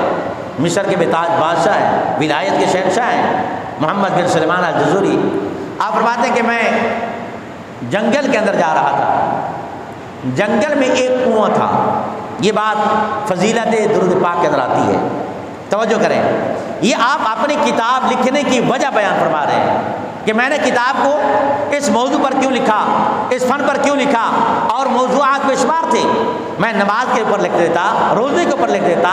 مصر کے بتاج بادشاہ ہیں، ولایت کے شہنشاہ ہیں، محمد بن سلیمان الجزوری، آپ فرماتے ہیں کہ میں جنگل کے اندر جا رہا تھا، جنگل میں ایک کنواں تھا. یہ بات فضیلت درود پاک کے اندر آتی ہے، توجہ کریں. یہ آپ اپنی کتاب لکھنے کی وجہ بیان فرما رہے ہیں کہ میں نے کتاب کو اس موضوع پر کیوں لکھا، اس فن پر کیوں لکھا، اور موضوعات بے شمار تھے. میں نماز کے اوپر لکھ دیتا، روزے کے اوپر لکھ دیتا،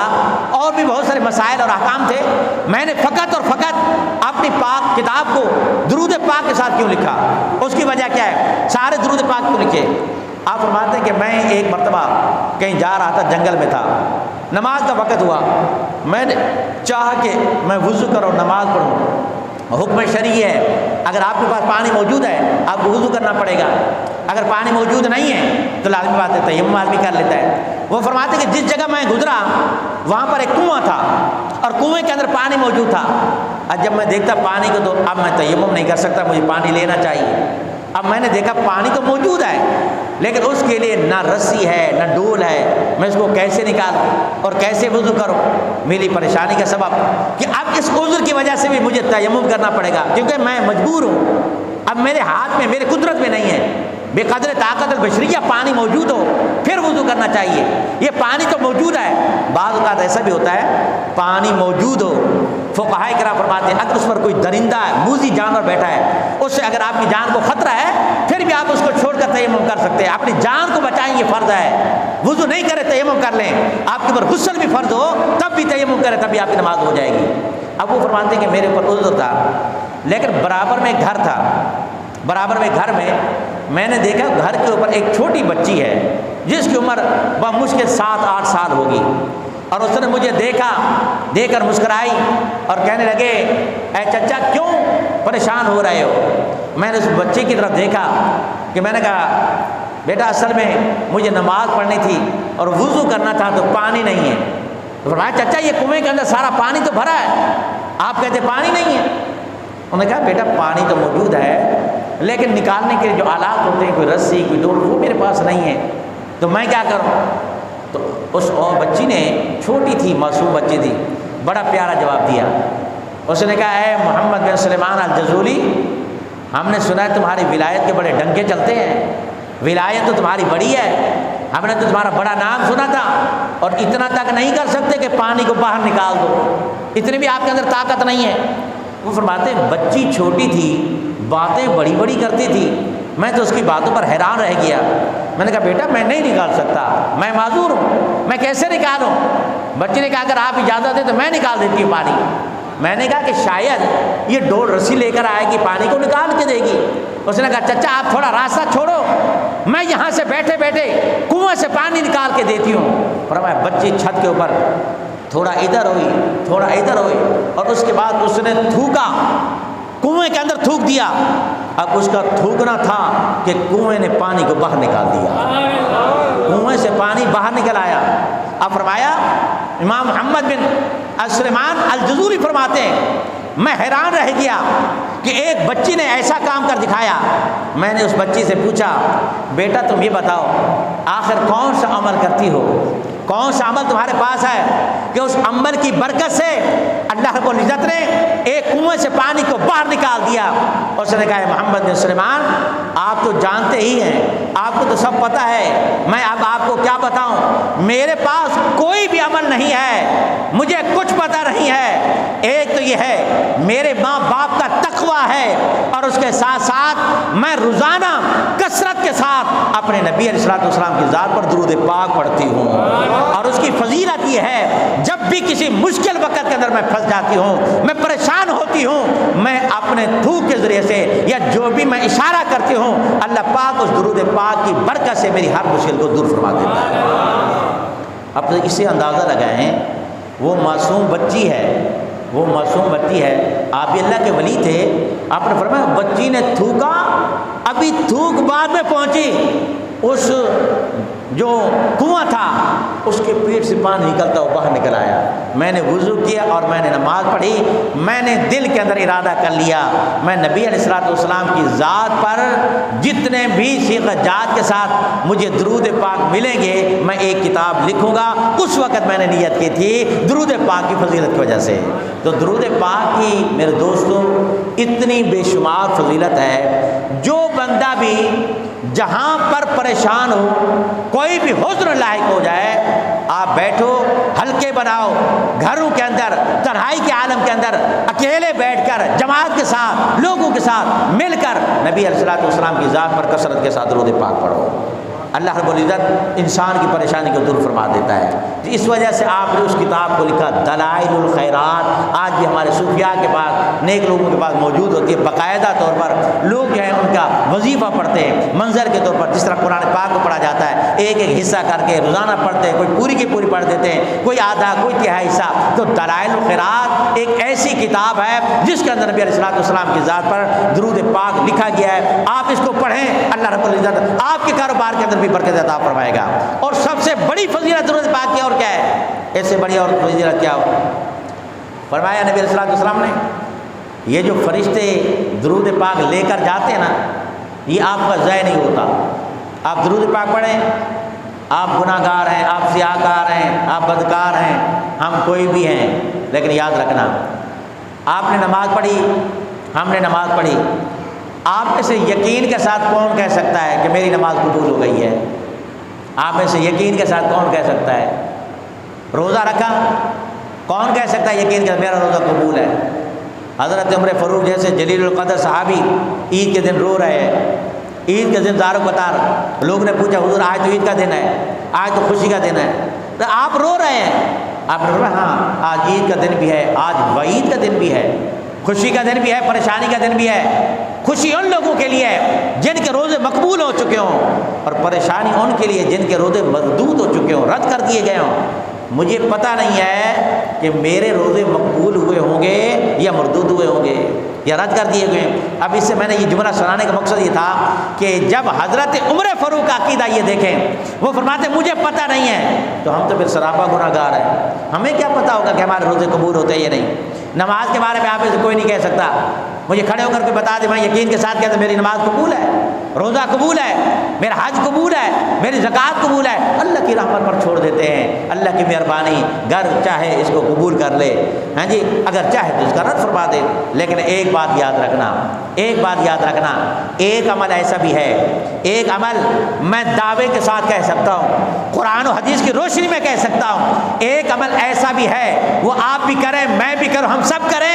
اور بھی بہت سارے مسائل اور احکام تھے. میں نے فقط اور فقط اپنی پاک کتاب کو درود پاک کے ساتھ کیوں لکھا؟ اس کی وجہ کیا ہے؟ سارے درود پاک کیوں لکھے؟ آپ فرماتے ہیں کہ میں ایک مرتبہ کہیں جا رہا تھا، جنگل میں تھا، نماز کا وقت ہوا، میں نے چاہا کہ میں وضو کروں، نماز پڑھوں. حکم شرعی ہے، اگر آپ کے پاس پانی موجود ہے آپ کو وضو کرنا پڑے گا، اگر پانی موجود نہیں ہے تو لازمی بات ہے تیمم آدمی کر لیتا ہے. وہ فرماتے کہ جس جگہ میں گزرا وہاں پر ایک کنواں تھا اور کنویں کے اندر پانی موجود تھا. اور جب میں دیکھتا پانی کو تو اب میں تیمم نہیں کر سکتا، مجھے پانی لینا چاہیے. اب میں نے دیکھا پانی تو موجود ہے لیکن اس کے لیے نہ رسی ہے نہ ڈول ہے، میں اس کو کیسے نکالوں اور کیسے وضو کروں؟ میری پریشانی کا سبب کہ اب اس عذر کی وجہ سے بھی مجھے تیمم کرنا پڑے گا کیونکہ میں مجبور ہوں، اب میرے ہاتھ میں، میرے قدرت میں نہیں ہے. بے قدر طاقت البشریہ پانی موجود ہو پھر وضو کرنا چاہیے. یہ پانی تو موجود ہے. بعض اوقات ایسا بھی ہوتا ہے پانی موجود ہو، فقہائے کرام فرماتے ہیں اگر اس پر کوئی درندہ ہے، موذی جانور بیٹھا ہے، اس سے اگر آپ کی جان کو خطرہ ہے پھر بھی آپ اس کو چھوڑ کر تیمم کر سکتے ہیں. اپنی جان کو بچائیں، یہ فرض ہے. وضو نہیں کرے تیمم کر لیں. آپ کے اوپر غسل بھی فرض ہو تب بھی تیمم کرے، تب بھی آپ کی نماز ہو جائے گی. اب وہ فرماتے ہیں کہ میرے اوپر عذر تھا لیکن برابر میں گھر تھا، برابر میں گھر میں نے دیکھا گھر کے اوپر ایک چھوٹی بچی ہے جس کی عمر بمشکل 7-8 سال ہوگی. اور اس نے مجھے دیکھا، دیکھ کر مسکرائی اور کہنے لگے اے چچا کیوں پریشان ہو رہے ہو؟ میں نے اس بچے کی طرف دیکھا کہ میں نے کہا بیٹا اصل میں مجھے نماز پڑھنی تھی اور وضو کرنا تھا تو پانی نہیں ہے. تو فرمایا چچا یہ کنویں کے اندر سارا پانی تو بھرا ہے، آپ کہتے پانی نہیں ہے. انہوں نے کہا بیٹا پانی تو موجود ہے لیکن نکالنے کے جو آلات ہوتے ہیں، کوئی رسی کوئی ڈول، وہ میرے پاس نہیں ہے، تو میں کیا کروں؟ تو اس بچی نے، چھوٹی تھی معصوم بچی تھی، بڑا پیارا جواب دیا. اس نے کہا اے محمد بن سلیمان الجزولی، ہم نے سنا ہے تمہاری ولایت کے بڑے ڈنکے چلتے ہیں، ولایت تو تمہاری بڑی ہے، ہم نے تو تمہارا بڑا نام سنا تھا، اور اتنا تک نہیں کر سکتے کہ پانی کو باہر نکال دو؟ اتنی بھی آپ کے اندر طاقت نہیں ہے؟ وہ فرماتے بچی چھوٹی تھی، باتیں بڑی بڑی کرتی تھی، میں تو اس کی باتوں پر حیران رہ گیا. میں نے کہا بیٹا میں نہیں نکال سکتا، میں معذور ہوں، میں کیسے نکالوں؟ بچی نے کہا اگر آپ اجازت دیں تو میں نکال دیتی ہوں پانی. میں نے کہا کہ شاید یہ ڈول رسی لے کر آئے گی، پانی کو نکال کے دے گی. اس نے کہا چچا آپ تھوڑا راستہ چھوڑو، میں یہاں سے بیٹھے بیٹھے کنویں سے پانی نکال کے دیتی ہوں. فرمایا بچی چھت کے اوپر تھوڑا ادھر ہوئی تھوڑا ادھر ہوئی اور اس کے بعد اس نے تھوکا، کنویں کے اندر تھوک دیا. اب اس کا تھوکنا تھا کہ کنویں نے پانی کو باہر نکال دیا، کنویں سے پانی باہر نکل آیا. اب فرمایا امام محمد بن سلیمان الجزوری فرماتے ہیں میں حیران رہ گیا کہ ایک بچی نے ایسا کام کر دکھایا. میں نے اس بچی سے پوچھا بیٹا تم یہ بتاؤ آخر کون سا عمل کرتی ہو، کون سا عمل تمہارے پاس ہے کہ اس عمل کی برکت سے اللہ رب العزت نے ایک کنویں سے پانی کو باہر نکال دیا؟ اس نے کہا محمد بن سلیمان آپ تو جانتے ہی ہیں، آپ کو تو سب پتہ ہے، میں اب آپ کو کیا بتاؤں، میرے پاس کوئی بھی عمل نہیں ہے، مجھے کچھ پتہ نہیں ہے. ایک تو یہ ہے میرے ماں باپ کا تقویٰ ہے اور اس کے ساتھ ساتھ میں روزانہ کثرت کے ساتھ اپنے نبی علیہ السلام کی ذات پر درود پاک پڑھتی ہوں. اور اس کی فضیلت یہ ہے جب بھی کسی مشکل وقت کے اندر میں پھنس جاتی ہوں، میں پریشان ہوتی ہوں، میں اپنے تھوک کے ذریعے سے یا جو بھی میں اشارہ کرتی ہوں اللہ پاک اس درود پاک کی برکت سے میری ہر مشکل کو دور فرما دیتا ہے. اب اس سے اندازہ لگائیں وہ معصوم بچی ہے، وہ معصوم بچی ہے، آپ بھی اللہ کے ولی تھے، آپ نے فرمایا بچی نے تھوکا، ابھی تھوک بعد میں پہنچی، اس جو کنواں تھا اس کے پیٹ سے پانی نکلتا وہ باہر نکل آیا. میں نے وضو کیا اور میں نے نماز پڑھی. میں نے دل کے اندر ارادہ کر لیا میں نبی علیہ الصلوۃ والسلام کی ذات پر جتنے بھی صیغہ جات کے ساتھ مجھے درود پاک ملیں گے میں ایک کتاب لکھوں گا. اس وقت میں نے نیت کی تھی درود پاک کی فضیلت کی وجہ سے. تو درود پاک کی میرے دوستوں اتنی بے شمار فضیلت ہے. جو بندہ بھی جہاں پر پریشان ہو, کوئی بھی حزن لاحق ہو جائے, آپ بیٹھو, ہلکے بناؤ, گھروں کے اندر, تنہائی کے عالم کے اندر اکیلے بیٹھ کر جماعت کے ساتھ لوگوں کے ساتھ مل کر نبی علیہ الصلوۃ والسلام کی ذات پر کثرت کے ساتھ درود پاک پڑھو. اللہ رب العزت انسان کی پریشانی کو دور فرما دیتا ہے. اس وجہ سے آپ نے اس کتاب کو لکھا دلائل الخیرات. آج بھی ہمارے صوفیاء کے پاس, نیک لوگوں کے پاس موجود ہوتی ہے. باقاعدہ طور پر لوگ جو ہیں ان کا وظیفہ پڑھتے ہیں منظر کے طور پر, جس طرح قرآن پاک کو پڑھا جاتا ہے ایک ایک حصہ کر کے روزانہ پڑھتے ہیں. کوئی پوری کی پوری پڑھ دیتے ہیں, کوئی آدھا, کوئی تہائی حصہ. تو دلائل الخیرات ایک ایسی کتاب ہے جس کے اندر نبی علیہ الصلوۃ والسلام کی ذات پر درود پاک لکھا گیا ہے. آپ اس کو پڑھیں, اللہ رب العزت آپ کے کاروبار کے اندر بھی برکت عطا فرمائے گا. اور سب سے بڑی فضیلت درود پاک کی اور کیا ہے, اس سے بڑی اور فضیلت کیا ہو؟ فرمایا نبی علیہ الصلوۃ والسلام نے, یہ جو فرشتے درود پاک لے کر جاتے ہیں نا, یہ آپ کا ضائع نہیں ہوتا. آپ درود پاک پڑھیں, آپ گناہ گار ہیں, آپ سیاہ کار ہیں, آپ بدکار ہیں, ہم کوئی بھی ہیں, لیکن یاد رکھنا آپ نے نماز پڑھی, ہم نے نماز پڑھی, آپ میں سے یقین کے ساتھ کون کہہ سکتا ہے کہ میری نماز قبول ہو گئی ہے؟ آپ میں سے یقین کے ساتھ کون کہہ سکتا ہے؟ روزہ رکھا, کون کہہ سکتا ہے یقین کے ساتھ میرا روزہ قبول ہے؟ حضرت عمر فاروق جیسے جلیل القدر صحابی عید کے دن رو رہے ہیں, عید کے دن زار و قطار. لوگ نے پوچھا حضور آج تو عید کا دن ہے, آج تو خوشی کا دن ہے, تو آپ رو رہے ہیں. آپ نے فرمایا ہاں آج عید کا دن بھی ہے, آج وعید کا دن بھی ہے, خوشی کا دن بھی ہے, پریشانی کا دن بھی ہے. خوشی ان لوگوں کے لیے ہے جن کے روزے مقبول ہو چکے ہوں, اور پریشانی ان کے لیے جن کے روزے مردود ہو چکے ہوں, رد کر دیے گئے ہوں. مجھے پتہ نہیں ہے کہ میرے روزے مقبول ہوئے ہوں گے یا مردود ہوئے ہوں گے یا رد کر دیے گئے. اب اس سے میں نے یہ جملہ سنانے کا مقصد یہ تھا کہ جب حضرت عمر فاروق کا عقیدہ یہ دیکھیں, وہ فرماتے مجھے پتہ نہیں ہے, تو ہم تو پھر سراپا گناہ گار ہیں. ہمیں کیا پتہ ہوگا کہ ہمارے روزے قبول ہوتے ہیں یا نہیں؟ نماز کے بارے میں آپ سے کوئی نہیں کہہ سکتا. مجھے کھڑے ہو کر کے بتا دے, میں یقین کے ساتھ کہتا میری نماز قبول ہے, روزہ قبول ہے, میرا حج قبول ہے, میری زکوٰۃ قبول ہے. اللہ کی رحمت پر چھوڑ دیتے ہیں, اللہ کی مہربانی, گر چاہے اس کو قبول کر لے, ہاں جی, اگر چاہے تو اس کا رد فرما دے. لیکن ایک بات یاد رکھنا, ایک بات یاد رکھنا, ایک عمل ایسا بھی ہے, ایک عمل میں دعوے کے ساتھ کہہ سکتا ہوں, قرآن و حدیث کی روشنی میں کہہ سکتا ہوں, ایک عمل ایسا بھی ہے وہ آپ بھی کریں, میں بھی کروں, ہم سب کریں.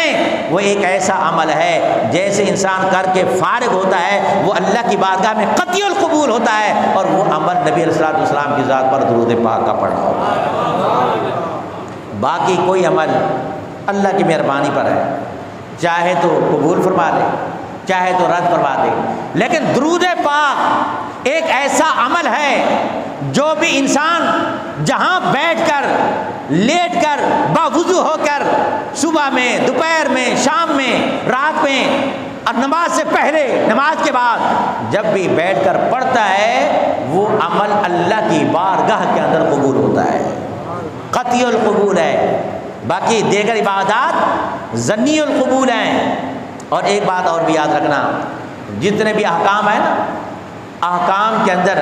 وہ ایک ایسا عمل ہے جیسے انسان کر کے فارغ ہوتا ہے وہ اللہ کی بارگاہ میں قطعی القبول ہوتا ہے, اور وہ عمل نبی علیہ الصلوۃ والسلام کی ذات پر درود پاک کا پڑھنا ہوتا ہے. باقی کوئی عمل اللہ کی مہربانی پر ہے, چاہے تو قبول فرما لے, چاہے تو رد فرما دے. لیکن درود پاک ایک ایسا عمل ہے جو بھی انسان جہاں بیٹھ کر, لیٹ کر, باوضو ہو کر, صبح میں, دوپہر میں, شام میں, رات میں, اور نماز سے پہلے, نماز کے بعد, جب بھی بیٹھ کر پڑھتا ہے وہ عمل اللہ کی بارگاہ کے اندر قبول ہوتا ہے, قطعی القبول ہے. باقی دیگر عبادات ظنی القبول ہیں. اور ایک بات اور بھی یاد رکھنا, جتنے بھی احکام ہیں نا, احکام کے اندر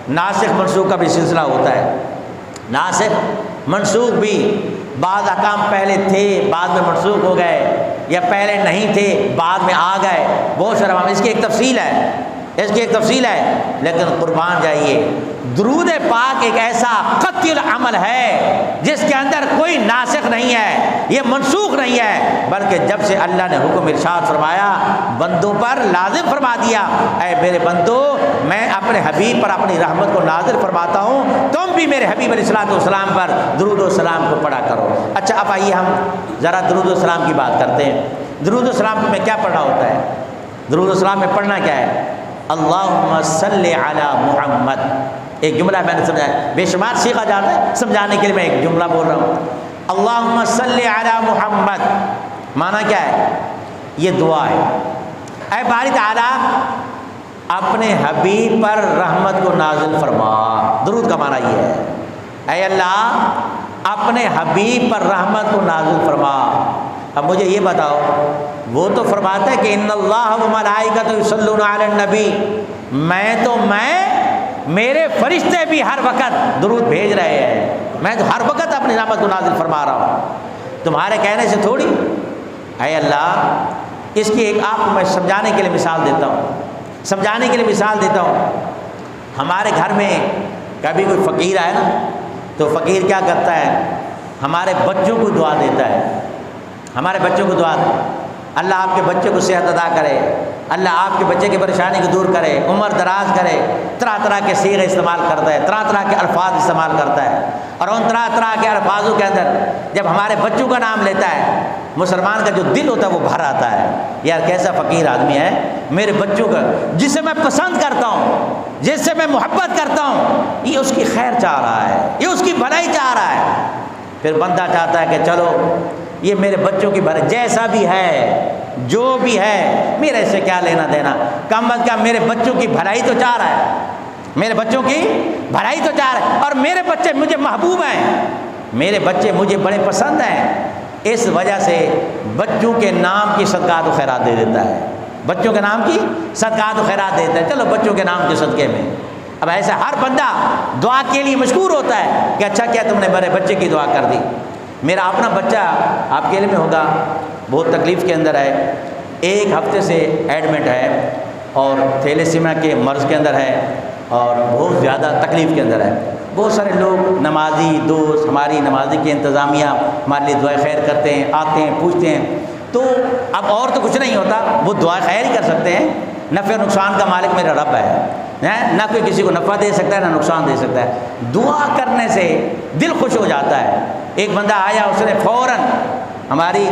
ناسخ منسوخ کا بھی سلسلہ ہوتا ہے. ناسخ منسوخ بھی, بعض احکام پہلے تھے بعد میں منسوخ ہو گئے, یا پہلے نہیں تھے بعد میں آ گئے, بہت سارا. اس کی ایک تفصیل ہے, اس کی ایک تفصیل ہے. لیکن قربان جائیے, درود پاک ایک ایسا قطعی عمل ہے جس کے اندر کوئی ناسخ نہیں ہے, یہ منسوخ نہیں ہے, بلکہ جب سے اللہ نے حکم ارشاد فرمایا بندوں پر لازم فرما دیا, اے میرے بندو میں اپنے حبیب پر اپنی رحمت کو نازل فرماتا ہوں, تم بھی میرے حبیب علیہ الصلوۃ والسلام پر درود و سلام کو پڑھا کرو. اچھا اب آئیے ہم ذرا درود و سلام کی بات کرتے ہیں. درود و سلام میں کیا پڑھنا ہوتا ہے؟ درود و سلام میں پڑھنا کیا ہے؟ اللہم صلی علی محمد. ایک جملہ میں نے سمجھایا, بے شمار سیکھا جاتا ہے, سمجھانے کے لیے میں ایک جملہ بول رہا ہوں. اللہم صلی علی محمد معنی کیا ہے؟ یہ دعا ہے, اے باری تعالیٰ اپنے حبیب پر رحمت کو نازل فرما۔ درود کا معنی یہ ہے، اے اللہ اپنے حبیب پر رحمت کو نازل فرما۔ اب مجھے یہ بتاؤ، وہ تو فرماتا ہے کہ ان اللہ و ملائکۃ یصلون علی النبی، میں میرے فرشتے بھی ہر وقت درود بھیج رہے ہیں، میں تو ہر وقت اپنی رحمت کو نازل فرما رہا ہوں، تمہارے کہنے سے تھوڑی۔ اے اللہ، اس کی ایک آپ کو میں سمجھانے کے لیے مثال دیتا ہوں، ہمارے گھر میں کبھی کوئی فقیر آئے نا، تو فقیر کیا کرتا ہے، ہمارے بچوں کو دعا دیتا ہے، ہمارے بچوں کو دعا دے، اللہ آپ کے بچے کو صحت عطا کرے، اللہ آپ کے بچے کی پریشانی کو دور کرے، عمر دراز کرے۔ طرح طرح کے صیغے استعمال کرتا ہے، طرح طرح کے الفاظ استعمال کرتا ہے، اور ان طرح طرح کے الفاظوں کے اندر جب ہمارے بچوں کا نام لیتا ہے، مسلمان کا جو دل ہوتا ہے وہ بھر آتا ہے، یار کیسا فقیر آدمی ہے، میرے بچوں کا جسے میں پسند کرتا ہوں، جس سے میں محبت کرتا ہوں، یہ اس کی خیر چاہ رہا ہے، یہ اس کی بھلائی چاہ رہا ہے۔ پھر بندہ چاہتا ہے کہ چلو یہ میرے بچوں کی بھلائی، جیسا بھی ہے جو بھی ہے میرے سے کیا لینا دینا، کم از کم میرے بچوں کی بھلائی تو چاہ رہا ہے، میرے بچوں کی بھلائی تو چاہ رہا ہے، اور میرے بچے مجھے محبوب ہیں، میرے بچے مجھے بڑے پسند ہیں، اس وجہ سے بچوں کے نام کی صدقات و خیرات دے دیتا ہے، بچوں کے نام کی صدقات و خیرات دے دیتا ہے، چلو بچوں کے نام کے صدقے میں۔ اب ایسا ہر بندہ دعا کے لیے مشکور ہوتا ہے کہ اچھا کیا تم نے میرے بچے کی دعا کر دی۔ میرا اپنا بچہ آپ کے علم میں ہوگا بہت تکلیف کے اندر ہے، 1 ہفتے سے ایڈمٹ ہے، اور تھیلیسیمیا کے مرض کے اندر ہے، اور بہت زیادہ تکلیف کے اندر ہے۔ بہت سارے لوگ نمازی دوست، ہماری نمازی کی انتظامیہ ہمارے لیے دعائیں خیر کرتے ہیں، آتے ہیں، پوچھتے ہیں، تو اب اور تو کچھ نہیں ہوتا، وہ دعائیں خیر ہی کر سکتے ہیں، نفع و نقصان کا مالک میرا رب ہے، نہ کوئی کسی کو نفع دے سکتا ہے نہ نقصان دے سکتا ہے۔ دعا کرنے سے دل خوش ہو جاتا ہے۔ ایک بندہ آیا، اس نے فوراً، ہماری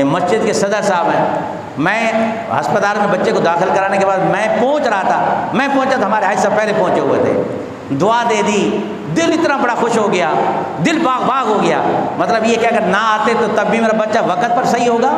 مسجد کے صدر صاحب ہیں، میں ہسپتال میں بچے کو داخل کرانے کے بعد میں پہنچا تو ہمارے حاج صاحب پہلے پہنچے ہوئے تھے، دعا دے دی، دل اتنا بڑا خوش ہو گیا، دل باغ ہو گیا۔ مطلب یہ کہ اگر نہ آتے تو تب بھی میرا بچہ وقت پر صحیح ہوگا،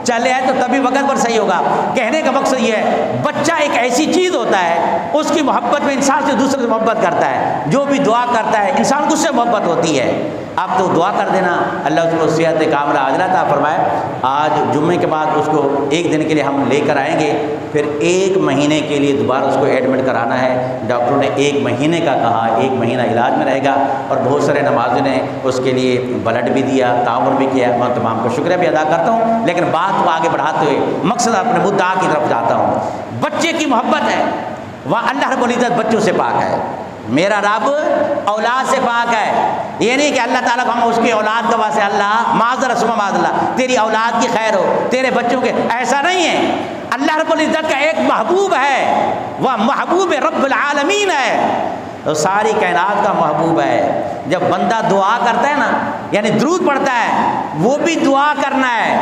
چلے آئے تو تب بھی وقت پر صحیح ہوگا۔ کہنے کا مقصد یہ ہے، بچہ ایک ایسی چیز ہوتا ہے، اس کی محبت میں انسان سے دوسرے سے محبت کرتا ہے، جو بھی دعا کرتا ہے انسان کو اس سے محبت ہوتی ہے۔ آپ تو دعا کر دینا، اللہ اس کو صحت کاملہ عاجلہ عطا فرمائے۔ آج جمعے کے بعد اس کو 1 دن کے لیے ہم لے کر آئیں گے، پھر 1 مہینے کے لیے دوبارہ اس کو ایڈمٹ کرانا ہے۔ ڈاکٹروں نے 1 مہینے کا کہا، 1 مہینہ علاج میں رہے گا، اور بہت سارے نمازوں نے اس کے لیے بلڈ بھی دیا، تعاون بھی کیا، میں تمام کو شکریہ بھی ادا کرتا ہوں۔ لیکن بات کو آگے بڑھاتے ہوئے مقصد اپنے مدعا کی طرف جاتا ہوں۔ بچے کی محبت ہے، وہاں اللہ رب العزت بچوں سے پاک ہے، میرا رب اولاد سے پاک ہے۔ یہ نہیں کہ اللہ تعالیٰ کو ہم اس کی اولاد کا واسطے اللہ معذر ثم معذر، تیری اولاد کی خیر ہو، تیرے بچوں کے، ایسا نہیں ہے۔ اللہ رب العزت کا ایک محبوب ہے، وہ محبوب رب العالمین ہے، تو ساری کائنات کا محبوب ہے۔ جب بندہ دعا کرتا ہے نا، یعنی درود پڑھتا ہے، وہ بھی دعا کرنا ہے،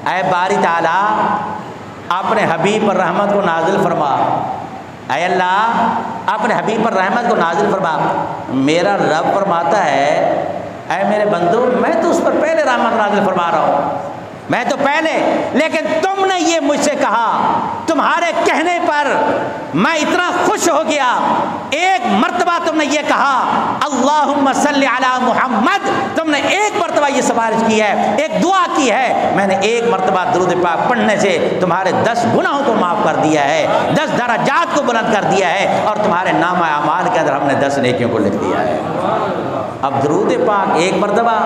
اے باری تعالیٰ اپنے حبیب پر رحمت کو نازل فرما، اے اللہ اپنے حبیب پر رحمت کو نازل فرما۔ میرا رب فرماتا ہے، اے میرے بندو میں تو اس پر پہلے رحمت نازل فرما رہا ہوں، میں تو پہلے، لیکن تم نے یہ مجھ سے کہا، تمہارے کہنے پر میں اتنا خوش ہو گیا۔ ایک مرتبہ تم نے یہ کہا اللہم صلی علی محمد، تم نے ایک مرتبہ یہ سفارش کی ہے، ایک دعا کی ہے، میں نے ایک مرتبہ درود پاک پڑھنے سے تمہارے 10 گناہوں کو معاف کر دیا ہے، 10 درجات کو بلند کر دیا ہے، اور تمہارے نامہ اعمال کے اندر ہم نے 10 نیکیوں کو لکھ دیا ہے۔ اب درود پاک ایک مرتبہ،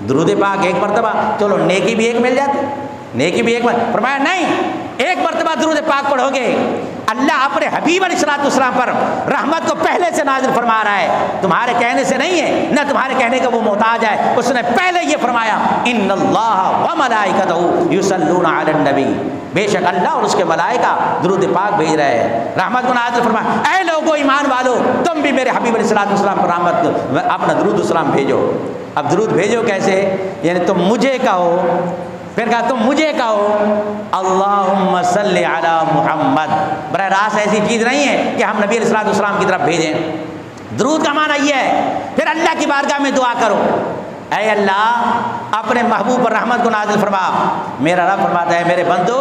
درود پاک ایک مرتبہ، چلو نیکی بھی ایک مل جاتی، نیکی بھی ایک مرتبہ، فرمایا نہیں، ایک مرتبہ درود پاک پڑھو گے، اللہ اپنے حبیب علیہ السلام پر رحمت کو پہلے سے نازل فرما رہا ہے، تمہارے کہنے سے نہیں ہے، نہ تمہارے کہنے کا وہ محتاج ہے، اس نے پہلے یہ فرمایا ان اللہ و ملائکتہ یصلون علی النبی، بے شک اللہ اور اس کے ملائکہ درود پاک بھیج رہے ہیں، رحمت کو نازل فرمایا، اے لوگو ایمان والو تم بھی میرے حبیب علیہ السلام پر رحمت اپنا درود السلام بھیجو۔ اب درود بھیجو کیسے؟ یعنی تم مجھے کہو، پھر کہا تم مجھے کہو اللہم صلی علی محمد، براہ راست ایسی چیز نہیں ہے کہ ہم نبی علیہ السلام کی طرف بھیجیں۔ درود کا معنی یہ ہے، پھر اللہ کی بارگاہ میں دعا کرو، اے اللہ اپنے محبوب پر رحمت کو نازل فرما۔ میرا رب فرماتا ہے میرے بندو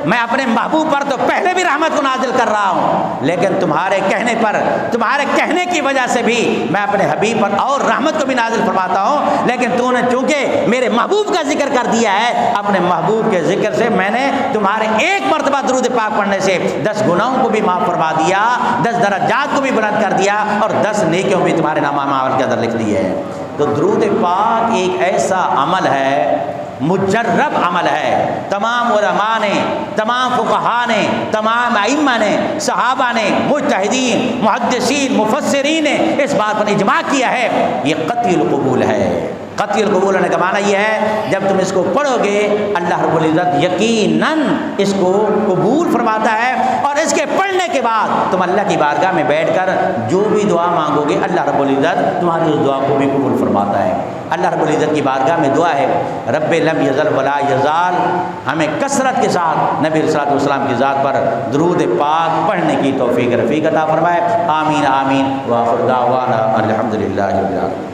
میں اپنے محبوب پر تو پہلے بھی رحمت کو نازل کر رہا ہوں، لیکن تمہارے کہنے پر، تمہارے کہنے کی وجہ سے بھی میں اپنے حبیب پر اور رحمت کو بھی نازل فرماتا ہوں، لیکن تو نے چونکہ میرے محبوب کا ذکر کر دیا ہے، اپنے محبوب کے ذکر سے میں نے تمہارے ایک مرتبہ درود پاک پڑھنے سے 10 گناہوں کو بھی معاف فرما دیا، 10 درجات کو بھی بلند کر دیا، اور 10 نیکیوں بھی تمہارے نامہ اعمال کے اندر لکھ دی ہے۔ تو درود پاک ایک ایسا عمل ہے، مجرب عمل ہے، تمام علماء نے، تمام فقہاء نے، تمام ائمہ نے، صحابہ نے، مجتہدین، محدثین، مفسرین نے اس بات پر اجماع کیا ہے یہ قطعی القبول ہے۔ قطعی القبول ہونے کا معنی یہ ہے جب تم اس کو پڑھو گے اللہ رب العزت یقیناً اس کو قبول فرماتا ہے، اور اس کے پڑھنے کے بعد تم اللہ کی بارگاہ میں بیٹھ کر جو بھی دعا مانگو گے اللہ رب العزت تمہاری اس دعا کو بھی قبول فرماتا ہے۔ اللہ رب العزت کی بارگاہ میں دعا ہے رب لم یزل ولا یزال، ہمیں کثرت کے ساتھ نبی صلی اللہ علیہ وسلم کی ذات پر درود پاک پڑھنے کی توفیق رفیق عطا فرمائے۔ آمین آمین، وآخر دعوانا الحمدللہ رب العالمین۔